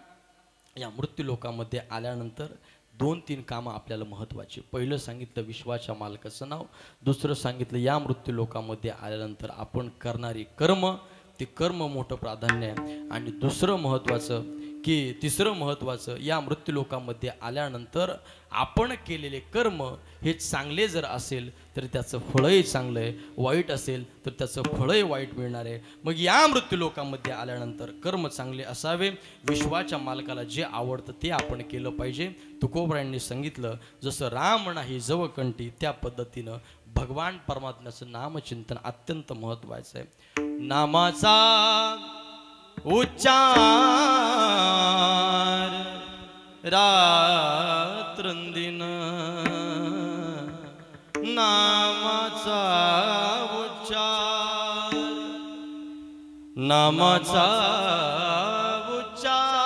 या मृत्यू लोकामध्ये आल्यानंतर 2-3 कामं आपल्याला महत्त्वाची. पहिलं सांगितलं विश्वाच्या मालकाचं नाव. दुसरं सांगितलं या मृत्यू लोकामध्ये आल्यानंतर आपण करणारी कर्म, ते कर्म मोठं प्राधान्य आहे. आणि दुसरं महत्त्वाचं की तिसरं महत्त्वाचं, या मृत्यू लोकामध्ये आल्यानंतर आपण केलेले कर्म हे चांगले जर असेल तर त्याचं फळही चांगलं आहे, वाईट असेल तर त्याचं फळही वाईट मिळणार आहे. मग या मृत्यू लोकामध्ये आल्यानंतर कर्म चांगले असावे. विश्वाच्या मालकाला जे आवडतं ते आपण केलं पाहिजे. तुकोबरायांनी सांगितलं जसं राम नाही जव कंठी, त्या पद्धतीनं भगवान परमात्म्याचं नामचिंतन अत्यंत महत्त्वाचं आहे. नामाचा उच्चार रात्रंदिन, नामाचा उच्चार, नामाचा उच्चार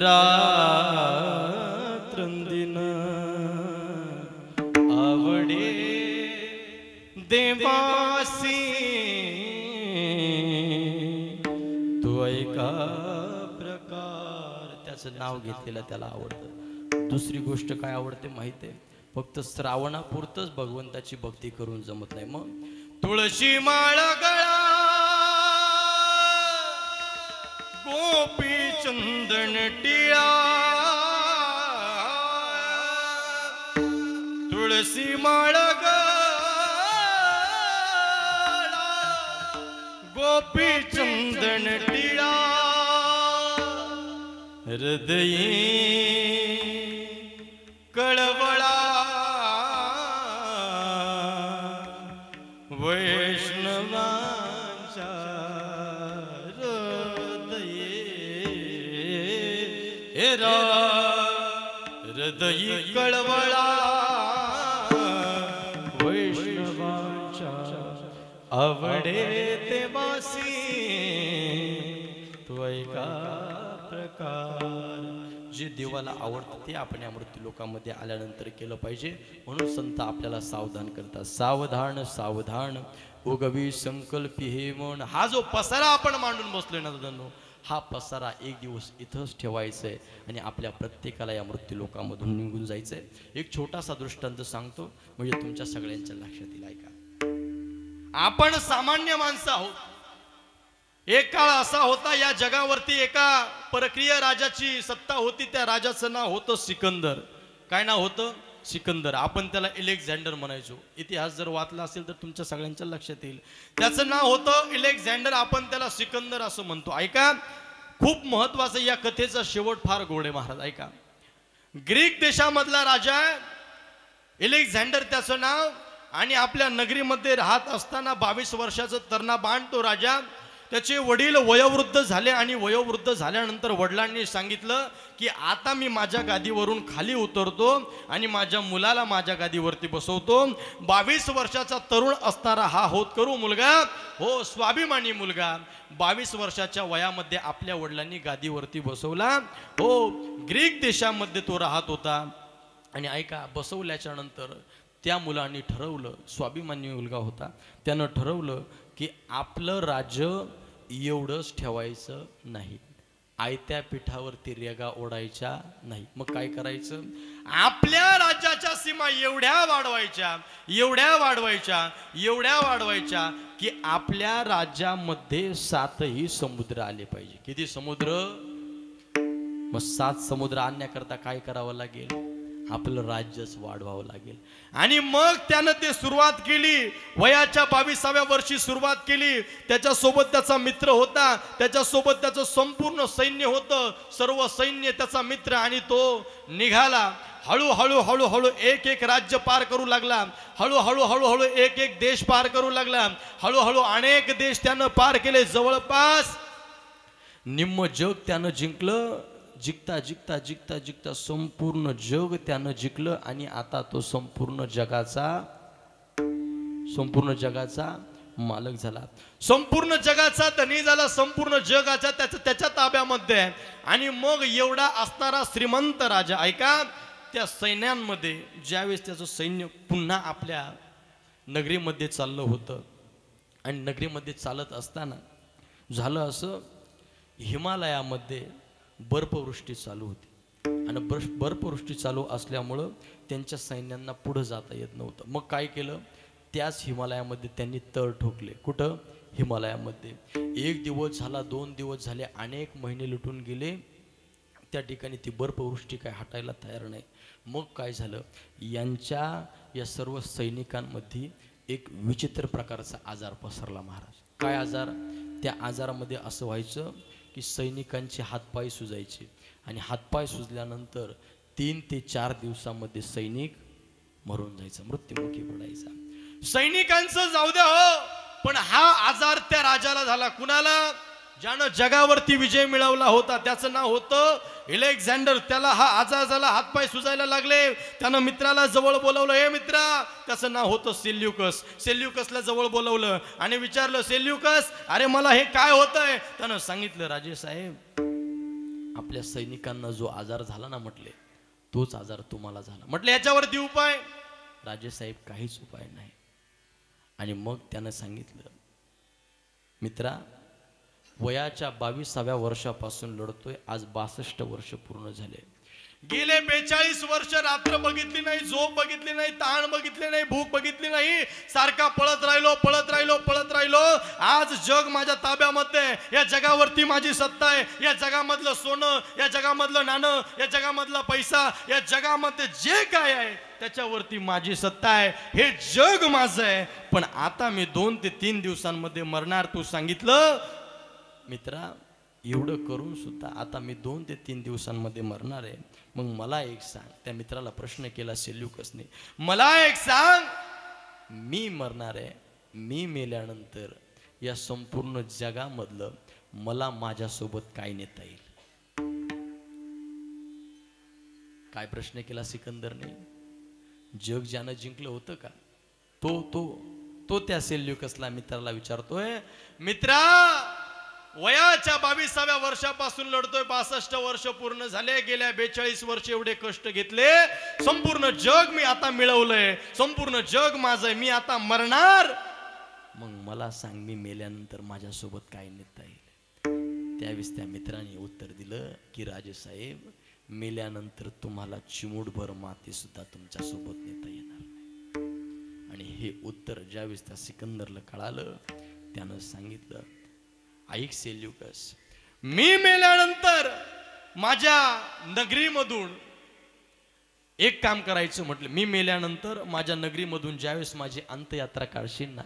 रात्रंदिन आवडे देवासी. तू ऐका प्रकार, त्याचं नाव घेतलेलं त्याला आवडतं. दुसरी गोष्ट काय आवडते माहिती आहे? फक्त श्रावणापुरतच भगवंताची भक्ती करून जमत नाही. मग तुळशी माळ गळा गोपी चंदन टिळा, तुळशी माळ गोपी चंदन टिळा, हृदयी कळवळा वैष्णवांच्या हृदये हृदयी कळवळा वैष्णवांच्या आवडे देवासी. तू ऐका प्रकार. जे देवाला आवडतं ते आपण या मृत्यू लोकांमध्ये आल्यानंतर केलं पाहिजे. म्हणून संत आपल्याला सावधान करतात. सावधान सावधान उगवी संकल्पी हे मन. हा जो पसारा आपण मांडून बसलोय ना दादांनो, हा पसारा एक दिवस इथंच ठेवायचा आहे आणि आपल्या प्रत्येकाला या मृत्यू लोकांमधून निघून जायचं आहे. एक छोटासा दृष्टांत सांगतो म्हणजे तुमच्या सगळ्यांच्या लक्षात येईल. ऐका, आपण सामान्य माणसं आहोत. एक काळ असा होता या जगावरती एका परकीय राजाची सत्ता होती. त्या राजाचं नाव होतं सिकंदर. काय नाव होतं? सिकंदर. आपण त्याला अलेक्झांडर म्हणायचो. इतिहास जर वाचला असेल तर तुमच्या सगळ्यांच्या लक्षात येईल. त्याचं नाव होतं अलेक्झांडर, आपण त्याला सिकंदर असं म्हणतो. ऐका, खूप महत्वाचं, या कथेचा शेवट फार गोड आहे महाराज. ऐका, ग्रीक देशामधला राजा अलेक्झांडर त्याचं नाव, आणि आपल्या नगरीमध्ये राहत असताना 22 वर्षाचा तरणा बाण तो राजा. त्याचे वडील वयोवृद्ध झाले आणि वयोवृद्ध झाल्यानंतर वडिलांनी सांगितलं की आता मी माझ्या गादीवरून खाली उतरतो आणि माझ्या मुलाला माझ्या गादीवरती बसवतो. 22 वर्षाचा तरुण असणारा हा होतकरू मुलगा, हो स्वाभिमानी मुलगा, 22 वर्षाच्या वयामध्ये आपल्या वडिलांनी गादीवरती बसवला. हो, ग्रीक देशामध्ये तो राहत होता. आणि ऐका, बसवल्याच्या नंतर त्या मुलांनी ठरवलं, स्वाभिमानी मुलगा होता, त्यानं ठरवलं की आपलं राज्य एवढंच ठेवायचं नाही, आयत्या पिठावरती रेगा ओढायच्या नाही. मग काय करायचं? आपल्या राज्याच्या सीमा एवढ्या वाढवायच्या, एवढ्या वाढवायच्या, एवढ्या वाढवायच्या की आपल्या राज्यामध्ये 7ही समुद्र आले पाहिजे. किती समुद्र? मग 7 समुद्र आणण्याकरता काय करावं लागेल? आपलं राज्यच वाढवावं लागेल. आणि मग त्यानं ते सुरुवात केली. वयाच्या 22व्या वर्षी सुरुवात केली. त्याच्यासोबत त्याचा मित्र होता, त्याच्यासोबत त्याचं संपूर्ण सैन्य होतं, सर्व सैन्य त्याचा मित्र. आणि तो निघाला. हळूहळू हळूहळू एक एक राज्य पार करू लागला. हळूहळू हळूहळू एक एक देश पार करू लागला. हळूहळू अनेक देश त्यानं पार केले. जवळपास निम्म जग त्यानं जिंकलं. जिंकता जिंकता जिंकता जिंकता संपूर्ण जग त्यानं जिंकलं आणि आता तो संपूर्ण जगाचा मालक झाला, संपूर्ण जगाचा धनी झाला, संपूर्ण जगाचा त्याच्या ताब्यामध्ये आहे. आणि मग एवढा असणारा श्रीमंत राजा, ऐका, त्या सैन्यांमध्ये ज्यावेळेस त्याचं सैन्य पुन्हा आपल्या नगरीमध्ये चाललं होतं आणि नगरीमध्ये चालत असताना झालं असं, हिमालयामध्ये बर्फवृष्टी चालू होती आणि बर्फवृष्टी चालू असल्यामुळं त्यांच्या सैन्यांना पुढं जाता येत नव्हतं. मग काय केलं, त्याच हिमालयामध्ये त्यांनी तळ ठोकले. कुठं? हिमालयामध्ये. 1 दिवस झाला, 2 दिवस झाले, अनेक महिने लुटून गेले, त्या ठिकाणी ती बर्फवृष्टी काय हटायला तयार नाही. मग काय झालं, या सर्व सैनिकांमध्ये एक विचित्र प्रकारचा आजार पसरला महाराज. काय आजार? त्या आजारामध्ये असं व्हायचं की सैनिकांचे हातपाय सुजायचे आणि हातपाय सुजल्यानंतर 3 ते 4 दिवसामध्ये सैनिक मरून जायचा, मृत्युमुखी पडायचा. सैनिकांचं जाऊ द्या हो, पण हा आजार त्या राजाला झाला. कुणाला? ज्यानं जगावरती विजय मिळवला होता, त्याचं नाव होतं अलेक्झांडर. त्याला हा आजार झाला, हातपाय सुजायला लागले. त्यानं मित्राला जवळ बोलवलं, हे मित्रा, त्याचं नाव होतं सेल्युकस. सेल्युकसला जवळ बोलवलं आणि विचारलं, सेल्युकस, अरे मला हे काय होतंय? त्यानं सांगितलं, राजेसाहेब, आपल्या सैनिकांना जो आजार झाला ना, म्हटले, तोच आजार तुम्हाला झाला. म्हटले, याच्यावरती उपाय? राजेसाहेब, काहीच उपाय नाही. आणि मग त्यानं सांगितलं, मित्रा, वयाच्या 22व्या वर्षापासून लढतोय, आज 62 वर्ष पूर्ण झाले. गेले 42 वर्ष रात्र बघितली नाही, झोप बघितली नाही, ताण बघितली नाही, भूक बघितली नाही, सारखा पळत राहिलो. आज जग माझ्या ताब्यामध्ये, या जगावरती माझी सत्ता आहे. या जगामधलं सोनं, या जगामधलं नाणं, या जगामधला पैसा, या जगामध्ये जे काय आहे त्याच्यावरती माझी सत्ता आहे. हे जग माझं आहे. पण आता मी 2 ते 3 दिवसांमध्ये मरणार. तू सांगितलं मित्रा, एवढं करून सुद्धा आता मी 2 ते 3 दिवसांमध्ये मरणार आहे. मग मला एक सांग. त्या मित्राला प्रश्न केला सेल्युकसने, मला एक सांग, मी मरणार आहे, मी मेल्यानंतर या संपूर्ण जगामधलं मला माझ्यासोबत काय नेता येईल? काय प्रश्न केला सिकंदरने? जग ज्यानं जिंकलं होतं का, तो त्या सेल्युकसला, मित्राला विचारतोय, मित्रा, वयाच्या 22व्या वर्षापासून लढतोय, 62 वर्ष पूर्ण झाले, गेल्या 42 वर्ष एवढे कष्ट घेतले, संपूर्ण जग मी आता मिळवलंय, संपूर्ण जग माझं, मी आता मरणार. मग मला सांग, मी मेल्यानंतर माझ्यासोबत काय नेता येईल? त्यावेळेस त्या मित्राने उत्तर दिलं की राजेसाहेब, मेल्यानंतर तुम्हाला चिमूटभर माती सुद्धा तुमच्या सोबत नेता येणार नाही. आणि हे उत्तर ज्यावेळेस त्या सिकंदरला कळालं, त्यानं सांगितलं, ऐक सेल्युकस, मी मेल्यानंतर माझ्या नगरीमधून एक काम करायचं. म्हटलं, मी मेल्यानंतर माझ्या नगरीमधून ज्यावेळेस माझी अंत्ययात्रा काढशील ना,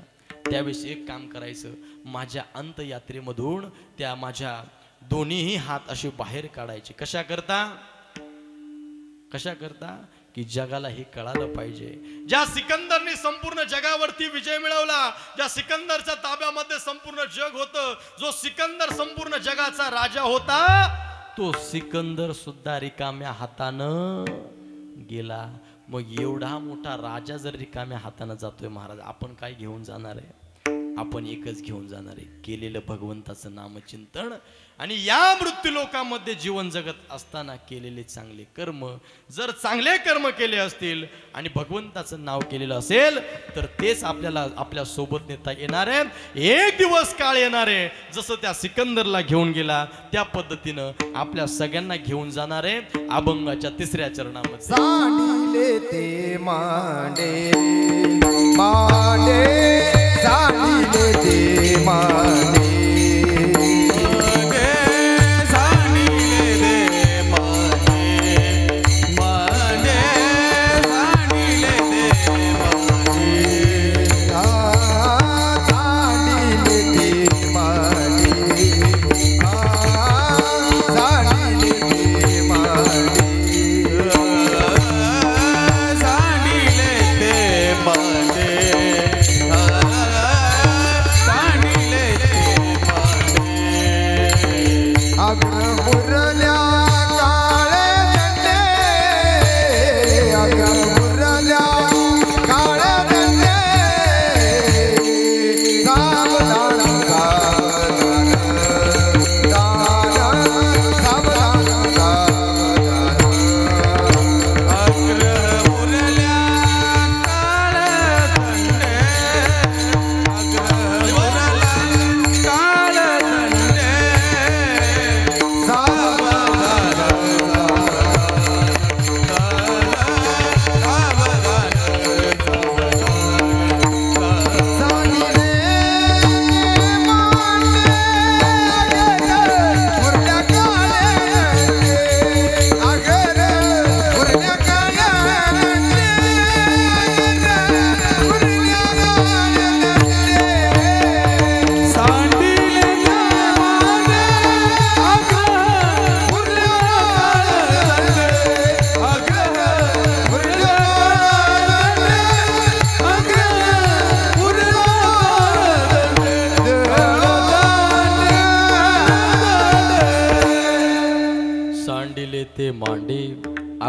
त्यावेळेस एक काम करायचं, माझ्या अंत्ययात्रेमधून त्या माझ्या दोन्हीही हात असे बाहेर काढायचे. कशा करता की जगाला हे कळालं पाहिजे, ज्या सिकंदरने संपूर्ण जगावरती विजय मिळवला, ज्या सिकंदरच्या ताब्यामध्ये संपूर्ण जग होतं, जो सिकंदर संपूर्ण जगाचा राजा होता, तो सिकंदर सुद्धा रिकाम्या हातानं गेला. मग एवढा मोठा राजा जर रिकाम्या हातानं जातोय महाराज, आपण काय घेऊन जाणार आहे? आपण एकच घेऊन जाणार आहे, केलेलं भगवंताचं नामचिंतन आणि या मृत्यू लोकामध्ये जीवन जगत असताना केलेले चांगले कर्म. जर चांगले कर्म केले असतील आणि भगवंताचं नाव केलेलं असेल, तर तेच आपल्याला आपल्या सोबत नेता येणार आहे. एक दिवस काळ येणार आहे, जसं त्या सिकंदरला घेऊन गेला त्या पद्धतीनं आपल्या सगळ्यांना घेऊन जाणार आहे. अभंगाच्या 3ऱ्या चरणामध्ये सांडिले ते मांडे सांडिले ते मांडे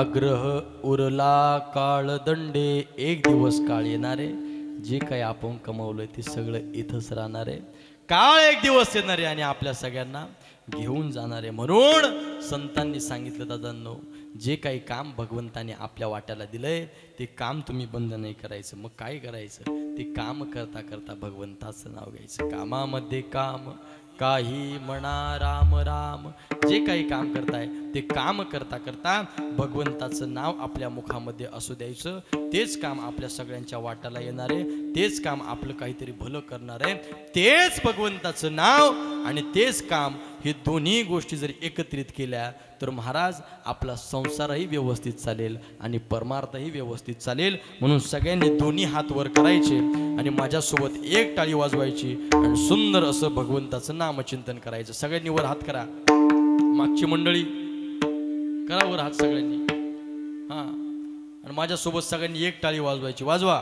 आग्रह उरला काळदंडे. एक दिवस काळ येणारे, जे काही आपण कमवलंय ते सगळं इथंच राहणारे. काळ एक दिवस येणारे आणि आपल्या सगळ्यांना घेऊन जाणारे. म्हणून संतांनी सांगितलं दादांनो, जे काही काम भगवंताने आपल्या वाट्याला दिलंय ते काम तुम्ही बंद नाही करायचं. मग काय करायचं? ते काम करता करता भगवंताचं नाव घ्यायचं. कामामध्ये काम, काही म्हणा राम राम. जे काही काम करताय ते काम करता करता भगवंताचं नाव आपल्या मुखामध्ये असू द्यायचं. तेच काम आपल्या सगळ्यांच्या वाट्याला येणार आहे, तेच काम आपलं काहीतरी भलं करणार आहे, तेच भगवंताचं नाव आणि तेच काम. हे दोन्ही गोष्टी जर एकत्रित केल्या तर महाराज आपला संसारही व्यवस्थित चालेल आणि परमार्थही व्यवस्थित चालेल. म्हणून सगळ्यांनी दोन्ही हात वर करायचे आणि माझ्यासोबत एक टाळी वाजवायची आणि सुंदर असं भगवंताचं नामचिंतन करायचं. सगळ्यांनी वर हात करा. मागची मंडळी करा वर हात सगळ्यांनी. हा, आणि माझ्यासोबत सगळ्यांनी एक टाळी वाजवायची. वाजवा.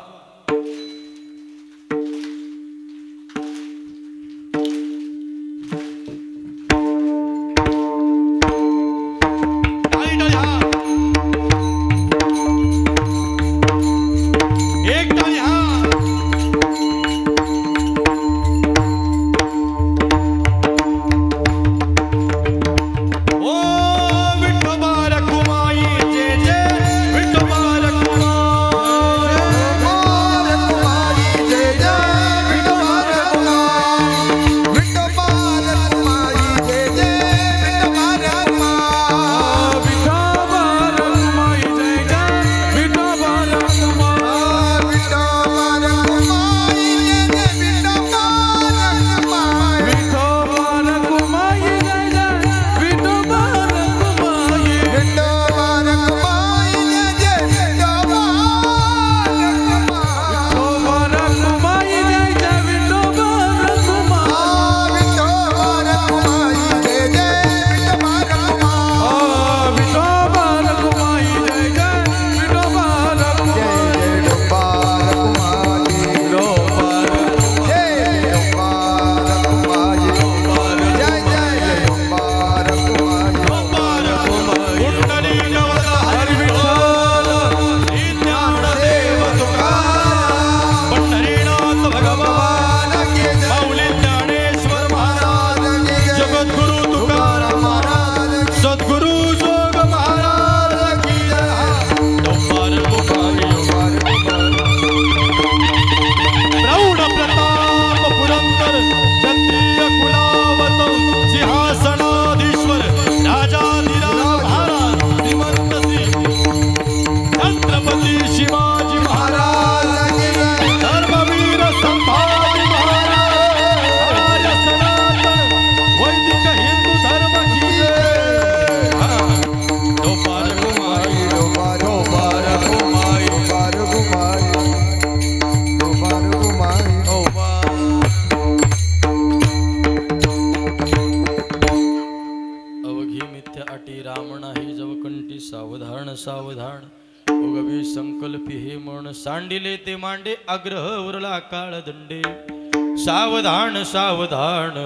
सावधान उगवी संकल्पी हे मन सांडिले ते मांडे आग्रह उरला काळदंडे. सावधान सावधान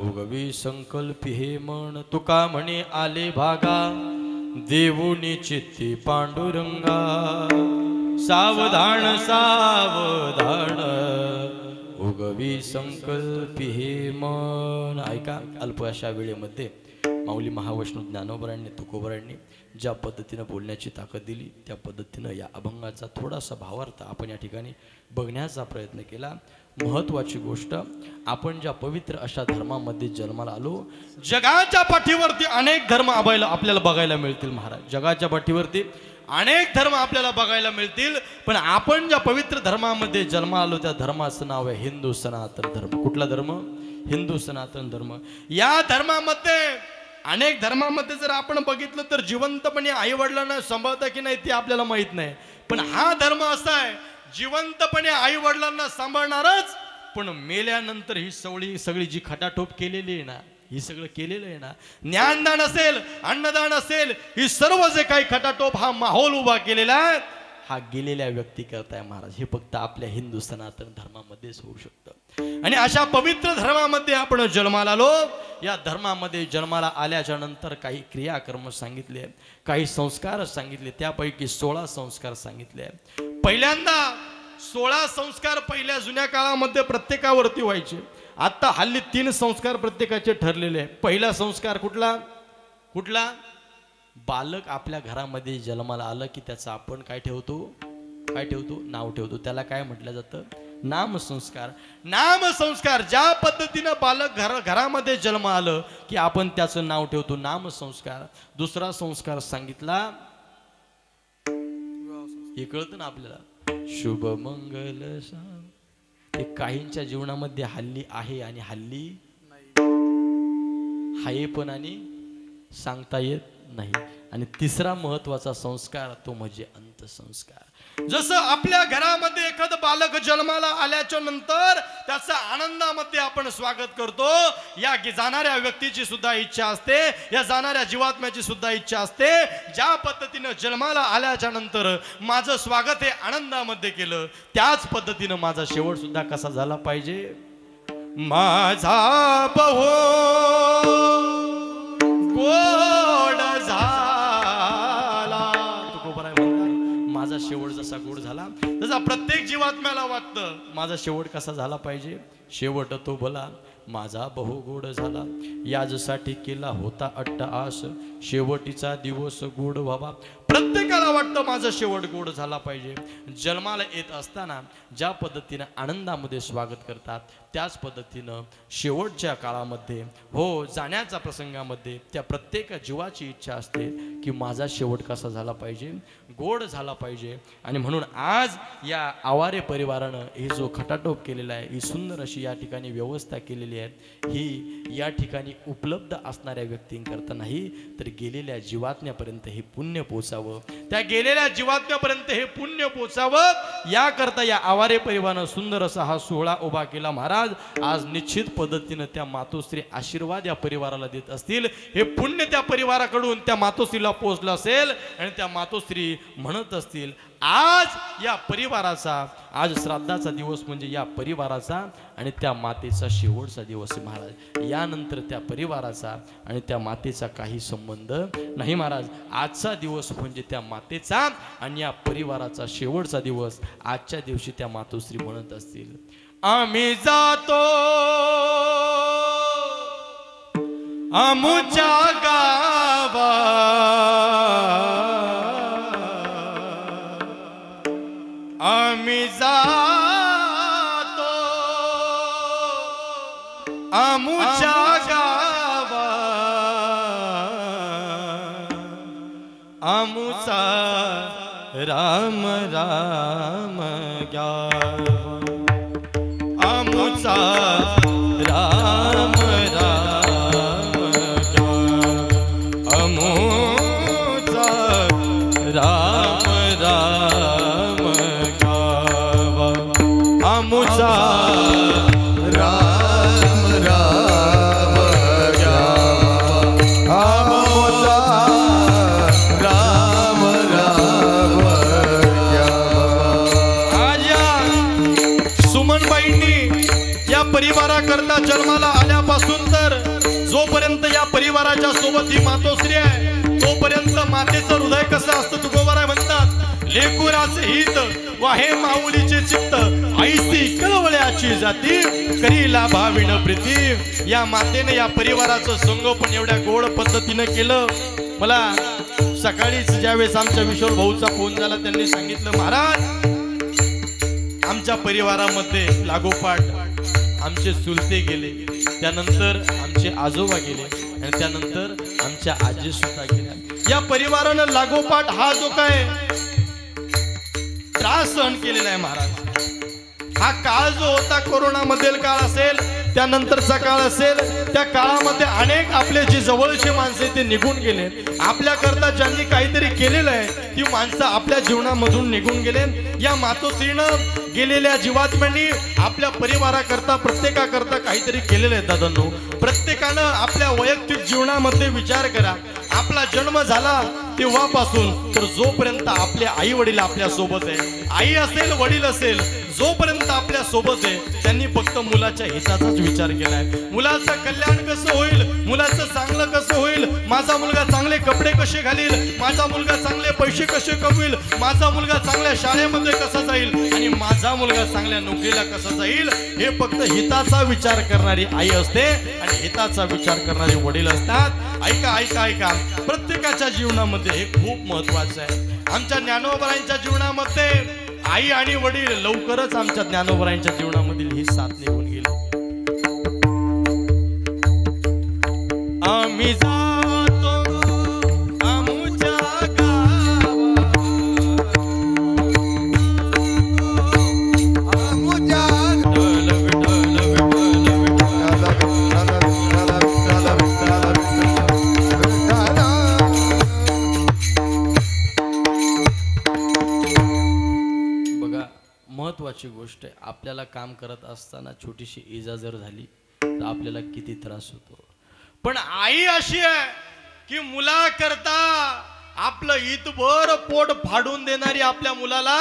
उगवी संकल्पी हे मन तुका म्हणे आले भागा देऊनी चित्ती पांडुरंगा. सावधान सावधान उगवी संकल्पी हे मन. ऐका, अल्प अशा वेळेमध्ये माऊली महावैष्णव ज्ञानोबरांनी तुकोबरांनी ज्या पद्धतीनं बोलण्याची ताकद दिली त्या पद्धतीनं या अभंगाचा थोडासा भावार्थ आपण या ठिकाणी बघण्याचा प्रयत्न केला. महत्त्वाची गोष्ट, आपण ज्या पवित्र अशा धर्मामध्ये जन्माला आलो. जगाच्या पाठीवरती अनेक धर्म आपल्याला बघायला मिळतील महाराज. जगाच्या पाठीवरती अनेक धर्म आपल्याला बघायला मिळतील, पण आपण ज्या पवित्र धर्मामध्ये जन्माला आलो त्या धर्माचं नाव आहे हिंदू सनातन धर्म. कुठला धर्म? हिंदू सनातन धर्म. या धर्मामध्ये अनेक धर्मामध्ये जर आपण बघितलं तर जिवंतपणे आई वडिलांना सांभाळता की नाही ते आपल्याला माहित नाही, पण हा धर्म असा आहे जिवंतपणे आई वडिलांना सांभाळणारच, पण मेल्यानंतर ही सगळी जी खटाटोप केलेली आहे ना, ही सगळं केलेलं आहे ना, ज्ञानदान असेल अन्नदान असेल, ही सर्व जे काही खटाटोप हा माहोल उभा केलेला आहे, हा गेलेल्या व्यक्ती करताय महाराज. हे फक्त आपल्या हिंदू सनातन धर्मामध्येच होऊ शकतं. आणि अशा पवित्र धर्मामध्ये आपण जन्माला आलो. या धर्मामध्ये जन्माला आल्याच्या नंतर काही क्रियाकर्म सांगितले, काही संस्कार सांगितले. त्यापैकी 16 संस्कार सांगितले. पहिल्यांदा 16 संस्कार पहिल्या जुन्या काळामध्ये प्रत्येकावरती व्हायचे. आता हल्ली 3 संस्कार प्रत्येकाचे ठरलेले आहे. पहिला संस्कार कुठला? बालक आपल्या घरामध्ये जन्माला आलं की त्याचं आपण काय ठेवतो? नाव ठेवतो. त्याला काय म्हटलं जातं? नामसंस्कार. नामसंस्कार. ज्या पद्धतीनं बालक घरामध्ये जन्म आलं की आपण त्याचं नाव ठेवतो, नामसंस्कार. दुसरा संस्कार सांगितला, हे कळतं ना आपल्याला, शुभ मंगल सांग. ते काहींच्या जीवनामध्ये हल्ली आहे आणि हल्ली आहे पण आणि सांगता येत नाही. आणि तिसरा महत्वाचा संस्कार तो म्हणजे अंतसंस्कार. जसं आपल्या घरामध्ये एखादं बालक जन्माला आल्याच्या नंतर त्याचा आनंदामध्ये आपण स्वागत करतो, या जाणाऱ्या व्यक्तीची सुद्धा इच्छा असते, या जाणाऱ्या जीवात्म्याची सुद्धा इच्छा असते. ज्या पद्धतीनं जन्माला आल्याच्या नंतर माझं स्वागत हे आनंदामध्ये केलं, त्याच पद्धतीनं माझा शेवट सुद्धा कसा झाला पाहिजे? माझा बहो गोड झाला. तुकोबाराय म्हणतात माझा शेवट जसा गोड झाला तसा प्रत्येक जीवात्म्याला वाटतं माझा शेवट कसा झाला पाहिजे. शेवट तो भला माझा बहु गोड झाला, याजसाठी केला होता अट्टहास, शेवटीचा दिवस गोड व्हावा. प्रत्येकाला वाटतं माझा शेवट गोड झाला पाहिजे. जन्माला येत असताना ज्या पद्धतीनं आनंदामध्ये स्वागत करतात त्याच पद्धतीनं शेवटच्या काळामध्ये जाण्याच्या प्रसंगामध्ये त्या प्रत्येक जीवाची इच्छा असते की माझा शेवट कसा झाला पाहिजे? गोड झाला पाहिजे. आणि म्हणून आज या आवारे परिवारानं हे जो खटाटोप केलेला आहे, ही सुंदर अशी या ठिकाणी व्यवस्था केलेली आहे, ही या ठिकाणी उपलब्ध असणाऱ्या व्यक्तींकरता नाही तर गेलेल्या जीवात्म्यापर्यंत हे पुण्य पोचावं, त्या गेलेल्या जीवात्म्यापर्यंत हे पुण्य पोचावं याकरता या आवारे परिवारानं सुंदर असा हा सोहळा उभा केला. महाराज आज निश्चित पद्धतीनं त्या मातोश्री आशीर्वाद या परिवाराला देत असतील. हे पुण्य त्या परिवाराकडून त्या मातोश्रीला पोहोचलं असेल आणि त्या मातोश्री म्हणत असतील आज या परिवाराचा, आज श्राद्धाचा दिवस म्हणजे या परिवाराचा आणि त्या मातेचा शेवटचा दिवस आहे महाराज. यानंतर त्या परिवाराचा आणि त्या मातेचा काही संबंध नाही महाराज. आजचा दिवस म्हणजे त्या मातेचा आणि या परिवाराचा शेवटचा दिवस. आजच्या दिवशी त्या मातोश्री म्हणत असतील आम्ही जातो आमुच्या गावा, आम्ही जातो आमुच्या गावा, आमुचा राम राम गावा, आमुचा राम राम गावा, आमुचा राम राम गावा, आमुचा राम राम गावा, आमुचा राम राम गावा. आज सुमनबाईंनी या परिवाराकरता जन्माला आल्यापासून तर जोपर्यंत या परिवाराच्या सोबत ही मातोश्री आहे तोपर्यंत मातेचं हृदय कसं असतं तुकोबाराय म्हणतात लेकुराचे हित वाहे माऊलीचे चित्त, ऐसी कळवळ्याची जाती करीला भाविण प्रीती. या मातेने या परिवाराचं संगोपन एवढ्या गोड पद्धतीनं केलं. मला सकाळीच ज्यावेळेस आमच्या विश्वर भाऊचा फोन झाला त्यांनी सांगितलं महाराज आमच्या परिवारामध्ये लागोपाठ आमचे चुलते गेले, त्यानंतर आमचे आजोबा गेले आणि त्यानंतर आमच्या आजी सुद्धा गेल्या. या परिवारानं लागोपाठ हा जो काय त्रास सहन केलेला आहे महाराज, हा काळ जो होता कोरोनामधील काळ असेल त्यानंतरचा काळ असेल, त्या काळामध्ये अनेक आपले जे जवळचे माणसे ते निघून गेले. आपल्याकरता ज्यांनी काहीतरी केलेलं आहे ती माणसं आपल्या जीवनामधून निघून गेले. या मातोश्रीनं गेलेल्या जीवात्म्यांनी आपल्या परिवाराकरता प्रत्येकाकरता काहीतरी केलेलं आहे. दादांनो प्रत्येकानं आपल्या वैयक्तिक जीवनामध्ये विचार करा. आपला जन्म झाला तेव्हापासून तर जोपर्यंत आपले आई वडील आपल्या सोबत आहे, आई असेल वडील असेल, जोपर्यंत आपल्या सोबत आहे त्यांनी फक्त मुलाच्या हिताचाच विचार केलाय. मुलाचं कल्याण कसं होईल, मुलाचं चांगलं कसं होईल, माझा मुलगा चांगले कपडे कसे घालील, माझा मुलगा चांगले पैसे कसे कमवेल, माझा मुलगा चांगल्या शाळेमध्ये कसा जाईल आणि माझा मुलगा चांगल्या नोकरीला कसा जाईल, हे फक्त हिताचा विचार करणारी आई असते आणि हिताचा विचार करणारे वडील असतात. ऐका ऐका ऐका, प्रत्येकाच्या जीवनामध्ये हे खूप महत्वाचं आहे. आमच्या ज्ञानोबरायांच्या जीवनामध्ये आई आणि वडील लवकरच आमच्या ज्ञानोबरायांच्या जीवनामधील ही साथ निघून गेली. आम्ही जातो आमच्या महत्वाची गोष्ट आहे. आपल्याला काम करत असताना छोटीशी इजा जर झाली तर आपल्याला किती त्रास होतो. पण आई अशी आहे की मुलाकरता आपलं इतभर पोट फाडून देणारी, आपल्या मुलाला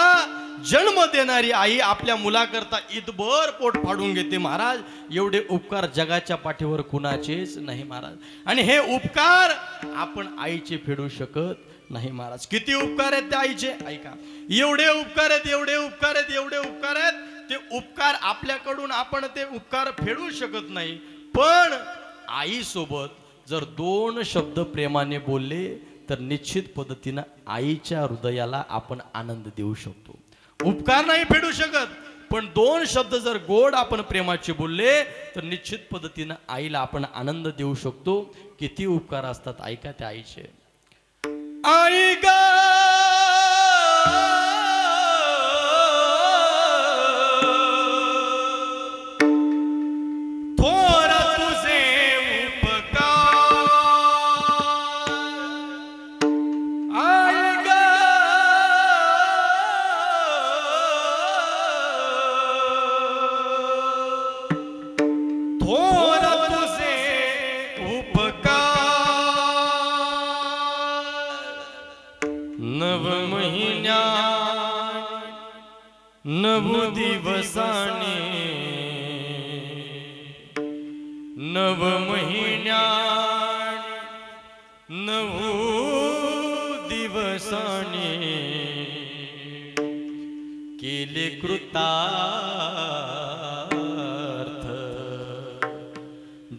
जन्म देणारी आई आपल्या मुलाकरता इतभर पोट फाडून घेते. महाराज, एवढे उपकार जगाच्या पाठीवर कुणाचेच नाही महाराज. आणि हे उपकार आपण आईचे फेडू शकत नाही महाराज. किती उपकार आहेत त्या आईचे, ऐका. एवढे उपकार आहेत, एवढे उपकार आहेत, एवढे उपकार आहेत. ते उपकार आपल्याकडून आपण ते उपकार फेडू शकत नाही. पण आई सोबत जर 2 शब्द प्रेमाने बोलले तर निश्चित पद्धतीनं आईच्या हृदयाला आपण आनंद देऊ शकतो. उपकार नाही फेडू शकत, पण 2 शब्द जर गोड आपण प्रेमाचे बोलले तर निश्चित पद्धतीनं आईला आपण आनंद देऊ शकतो. किती उपकार असतात ऐका त्या आईचे. आई ग थोर तुझे उपकार, आई ग थोर तुझे उपकार, नव महिन्या नव दिवसाने, नव महिन्या नव दिवसाने केले कृतार्थ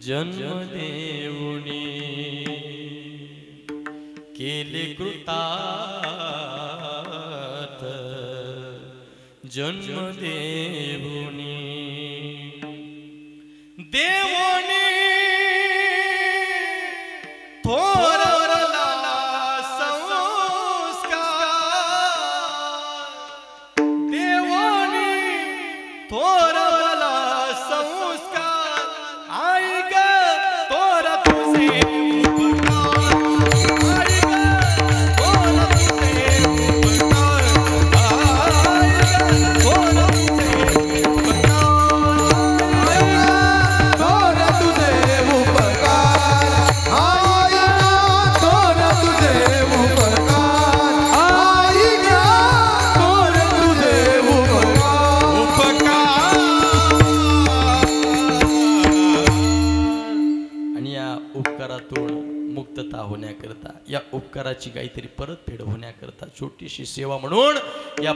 जन्म देऊनी, केले कृतार्थ जन्म देऊनी. देवोनी थोरवला संस्कार, देवोनी थोरवला संस्कार, आई ग थोर तुझे उपकार, आई ग थोर तुझे उपकार, आई ग थोर तुझे मुक्तता होण्याकरता, या उपकाराची काहीतरी परतफेड होण्याकरता छोटीशी सेवा म्हणून या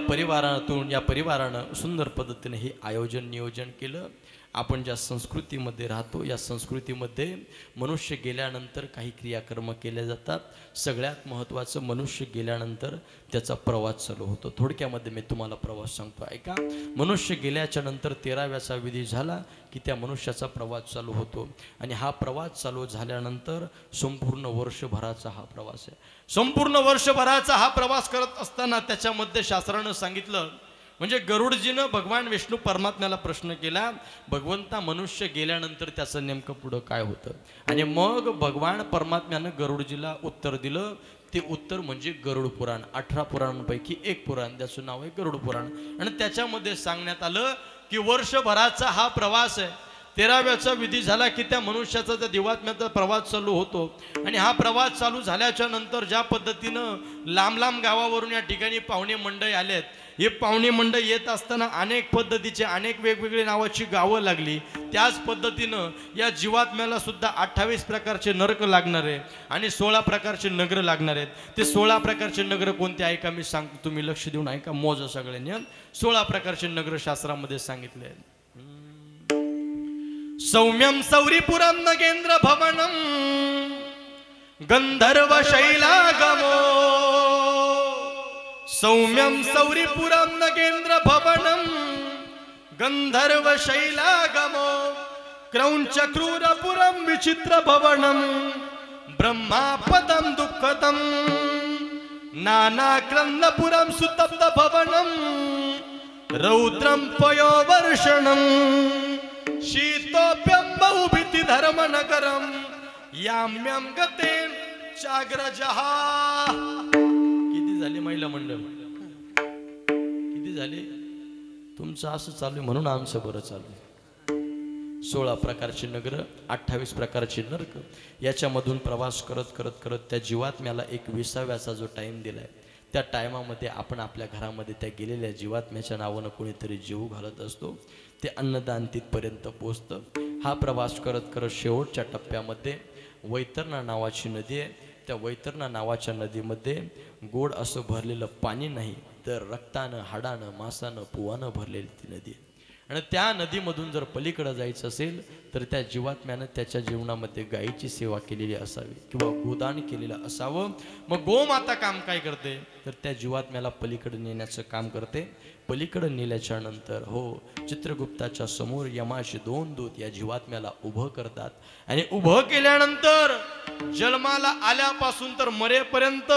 परिवारानं सुंदर पद्धतीने हे आयोजन नियोजन केलं. आपण ज्या संस्कृतीमध्ये राहतो या संस्कृतीमध्ये मनुष्य गेल्यानंतर काही क्रियाकर्म केले जातात. सगळ्यात महत्त्वाचं, मनुष्य गेल्यानंतर त्याचा प्रवास चालू होतो. थोडक्यामध्ये मी तुम्हाला प्रवास सांगतो ऐका. मनुष्य गेल्याच्या नंतर 13व्याचा विधी झाला की त्या मनुष्याचा प्रवास चालू होतो आणि हा प्रवास चालू झाल्यानंतर संपूर्ण वर्षभराचा हा प्रवास आहे. संपूर्ण वर्षभराचा हा प्रवास करत असताना त्याच्यामध्ये शास्त्रानं सांगितलं, म्हणजे गरुडजीनं भगवान विष्णू परमात्म्याला प्रश्न केला, भगवंता मनुष्य गेल्यानंतर त्याचं नेमकं पुढं काय होतं. आणि मग भगवान परमात्म्यानं गरुडजीला उत्तर दिलं. ते उत्तर म्हणजे गरुड पुराण. 18 पुराणांपैकी एक पुराण, त्याचं नाव आहे गरुड पुराण. आणि त्याच्यामध्ये सांगण्यात आलं की वर्षभराचा हा प्रवास आहे. 13व्याचा विधी झाला की त्या मनुष्याचा त्या दिवात्म्याचा प्रवास चालू होतो आणि हा प्रवास चालू झाल्याच्या नंतर ज्या पद्धतीनं लांब लांब गावावरून या ठिकाणी पाहुणे मंडळी आलेत, हे पाहुणे मंडळी येत असताना अनेक पद्धतीचे अनेक वेगवेगळे नावाची गावं लागली. त्याच पद्धतीनं या जीवात्म्याला सुद्धा 28 प्रकारचे नरक लागणार आहे आणि 16 प्रकारचे नगर लागणार आहेत. ते 16 प्रकारचे नगर कोणते ऐका मी सांगतो, तुम्ही लक्ष देऊन ऐका, मोजा सगळ्यांनी. 16 प्रकारचे नगर शास्त्रामध्ये सांगितले आहेत. सौम्यम सौरीपुरम नगेंद्र भवनम गंधर्व शैलागमो. सौम्यम सौरीपुरम नगेंद्र भवनम गंधर्व शैलागमो. क्रौंच क्रूरपुरम विचित्र भवनम ब्रह्मापदम दुःखदम. नाना क्रंदपुरम सुतप्त भवनम रौद्रम पयोवर्षणम. शीतोप्यम बहुभीति धर्म नगरम याम्यम गते चाग्रजहा. किती झाले महिला मंडळ, किती झाले? तुमचं असं चालू आहे म्हणून आमचं बरं चालू आहे. 16 प्रकारची नगर, 28 प्रकारचे नरक, याच्यामधून प्रवास करत करत करत त्या जीवात्म्याला एक 20व्याचा जो टाइम दिलाय, त्या टायमामध्ये आपण आपल्या घरामध्ये त्या गेलेल्या जीवात्म्याच्या नावानं कोणीतरी जीव घालत असतो. ते अन्नदान तिथपर्यंत पोचतं. हा प्रवास करत करत शेवटच्या टप्प्यामध्ये वैतरणा नावाची नदी आहे. त्या वैतरणा नावाच्या नदीमध्ये गोड असं भरलेलं पाणी नाही, तर रक्तानं, हाडानं, मांसानं, पुवानं भरलेली ती नदी आहे. आणि त्या नदीमधून जर पलीकडे जायचं असेल तर त्या जीवात्म्यानं त्याच्या जीवनामध्ये गायीची सेवा केलेली असावी किंवा गोदान केलेलं असावं. मग गोमाता काम काय करते तर त्या जीवात्म्याला पलीकडे नेण्याचं काम करते. पलीकडे नेल्याच्या नंतर चित्रगुप्ताच्या समोर यमाचे 2 दूत या जीवात्म्याला उभं करतात आणि उभं केल्यानंतर जन्माला आल्यापासून तर मरेपर्यंत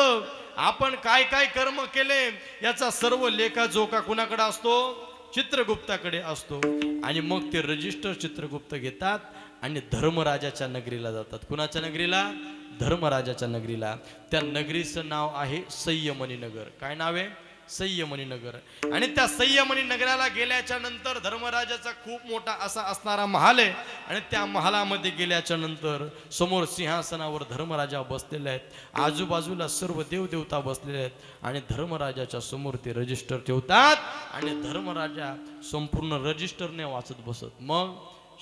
आपण काय काय कर्म केले याचा सर्व लेखाजोखा कुणाकडे असतो? चित्रगुप्ताकडे असतो. आणि मग ते रजिस्टर चित्रगुप्त घेतात आणि धर्मराजाच्या नगरीला जातात. कुणाच्या नगरीला? धर्मराजाच्या नगरीला. त्या नगरीचं नाव आहे संयमनी नगर. काय नाव आहे? संयमनी नगर. आणि त्या संयमनी नगराला गेल्याच्या नंतर धर्मराजाचा खूप मोठा असा असणारा महाल आहे आणि त्या महालामध्ये गेल्याच्या नंतर समोर सिंहासनावर धर्मराजा बसलेले आहेत, आजूबाजूला सर्व देवदेवता बसलेले आहेत आणि धर्मराजाच्या समोर ते रजिस्टर ठेवतात आणि धर्मराजा संपूर्ण रजिस्टरने वाचत बसत. मग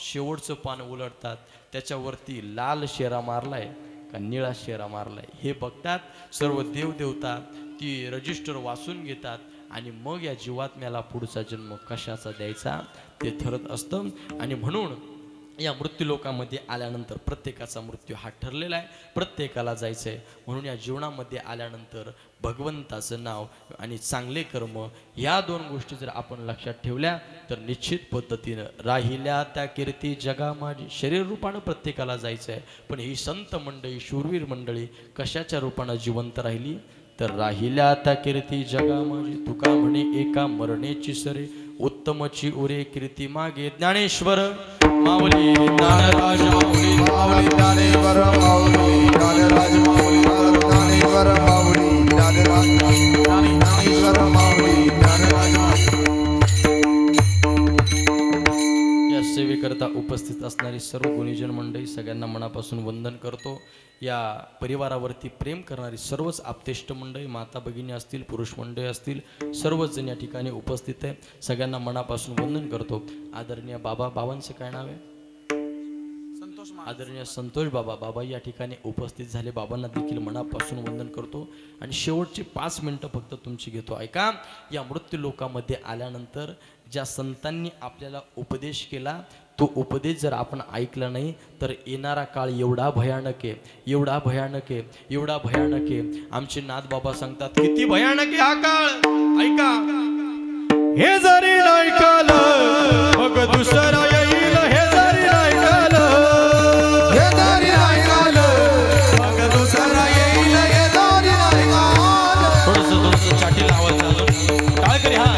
शेवटचं पान उलटतात, त्याच्यावरती लाल शेरा मारलाय का निळा शेरा मारलाय हे बघतात. सर्व देवदेवता ती रजिस्टर वाचून घेतात आणि मग या जीवात्म्याला पुढचा जन्म कशाचा द्यायचा ते ठरत असतं. आणि म्हणून या मृत्यूलोकामध्ये आल्यानंतर प्रत्येकाचा मृत्यू हा ठरलेला आहे, प्रत्येकाला जायचं आहे. म्हणून या जीवनामध्ये आल्यानंतर भगवंताचं नाव आणि चांगले कर्म या 2 गोष्टी जर आपण लक्षात ठेवल्या तर निश्चित पद्धतीनं राहिल्या त्या कीर्ती जगा माझी. शरीर रूपानं प्रत्येकाला जायचं आहे, पण ही संत मंडळी, शूरवीर मंडळी कशाच्या रूपानं जिवंत राहिली तर राहिल्या त्या कीर्ती जगा माझी. तुका म्हणे एका मरणेची सरे उत्तमची उरे कीर्ती मागे. ज्ञानेश्वर माऊली ज्ञानराज माऊली माऊली ज्ञानेश्वर माऊली ज्ञानराज माऊली ज्ञानेश्वर माऊली ज्ञानेश्वर माऊली ज्ञानराज. या सेवेकरता उपस्थित असणारी सर्व गुणीजन मंडळी सगळ्यांना मनापासून वंदन करतो. या परिवारावरती प्रेम करणारी सर्वच आप्तेष्ट मंडळी, माता भगिनी असतील, पुरुष मंडळी असतील, सर्वच जण या ठिकाणी उपस्थित आहे. सगळ्यांना मनापासून वंदन करतो. आदरणीय बाबांचं काय नाव आहे? आदरणीय संतोष बाबा या ठिकाणी उपस्थित झाले. बाबांना देखील मनापासून वंदन करतो. आणि शेवटची 5 मिनिटं फक्त तुमची घेतो. ऐका, या मृत्यू लोकामध्ये आल्यानंतर ज्या संतांनी आपल्याला उपदेश केला तो उपदेश जर आपण ऐकला नाही तर येणारा काळ एवढा भयानक आहे, एवढा भयानक आहे, एवढा भयानक आहे. आमचे नाथ बाबा सांगतात किती भयानक आहे हा काळ. ऐका, हे जरी ऐकलं मग दुसरं येईल. हे जरी ऐकलं, हे जरी ऐकलं मग दुसरं येईल. हे जरी ऐकलं. थोडंसं छाती लावायचं काय करी. हा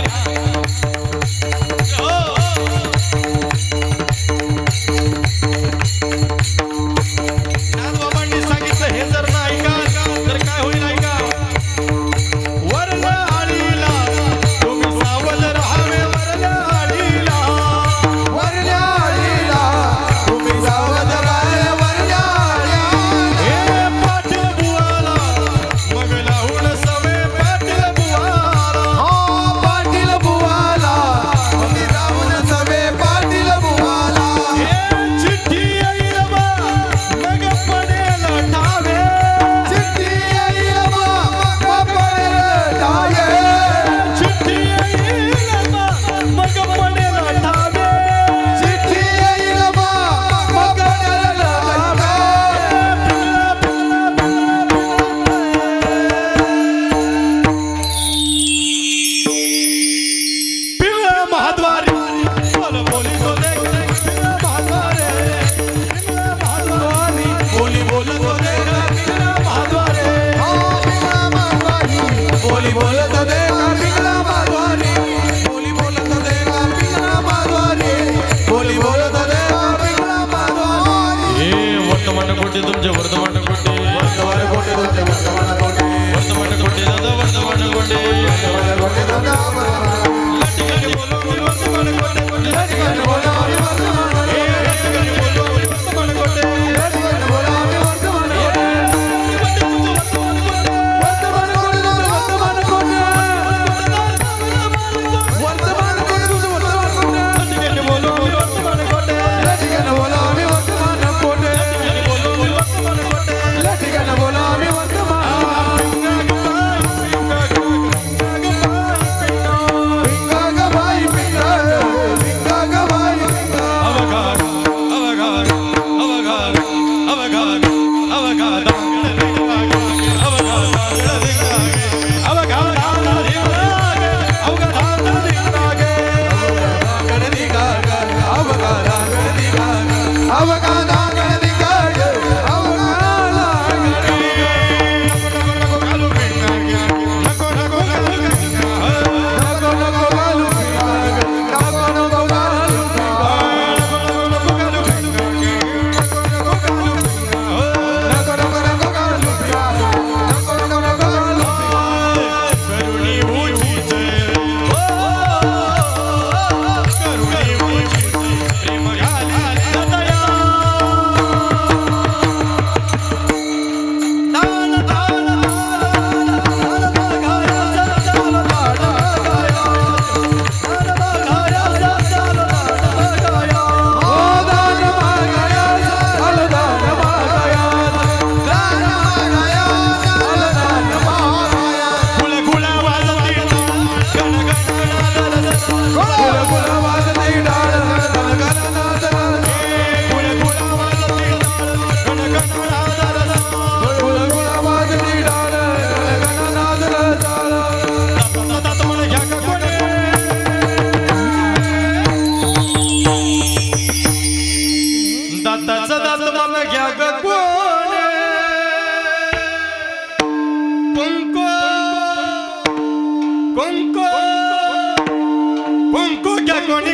बाबांनी सांगितलं हे जर ना ऐका तर काय होईल. ऐका, वरल्या आळीला तुम्ही सावध राहावे. वरल्या आळीला दाताचा दात मला घ्या ग कोण कुंको कुंको कुंको घ्या कोणी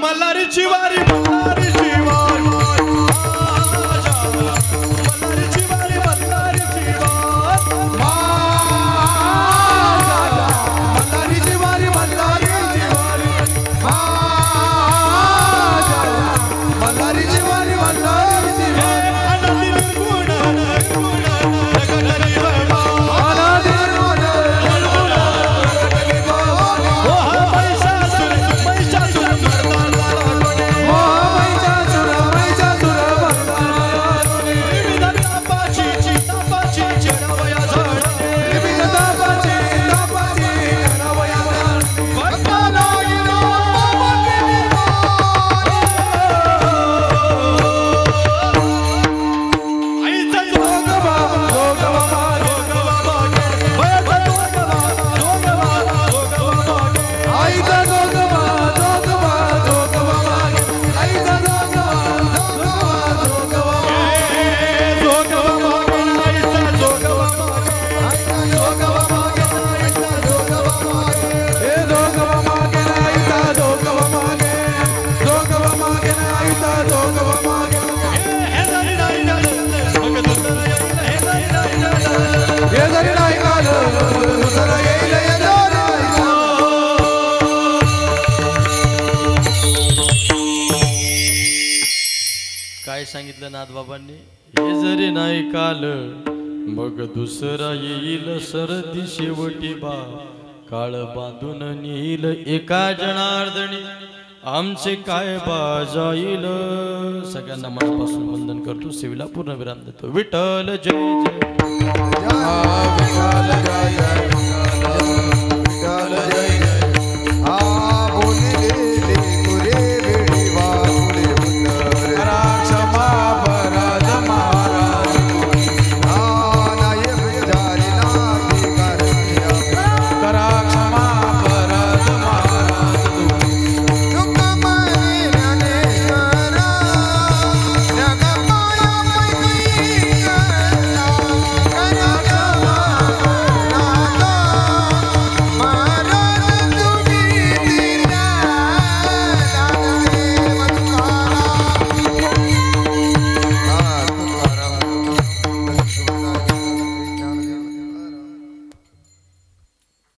मल्हारीची वारी मल्हारीची वारी मल्हारीची वारी मल्हारीची वारी मल्हारीची वारी मल्हारीची वारी मल्हारीची वारी मल्हारीची वारी आनंदी निर्गुण काय सांगितलं नाथबाबांनी हे जरी नाही काल मग दुसरा येईल सरदी शेवटी बा काळ बांधून नेईल एका जनार्दनी आमचे काय बाजाईल सगळ्यांना मनापासून वंदन करतो सेवेला पूर्ण विराम देतो विठ्ठल जय जय विठ्ठल जय जय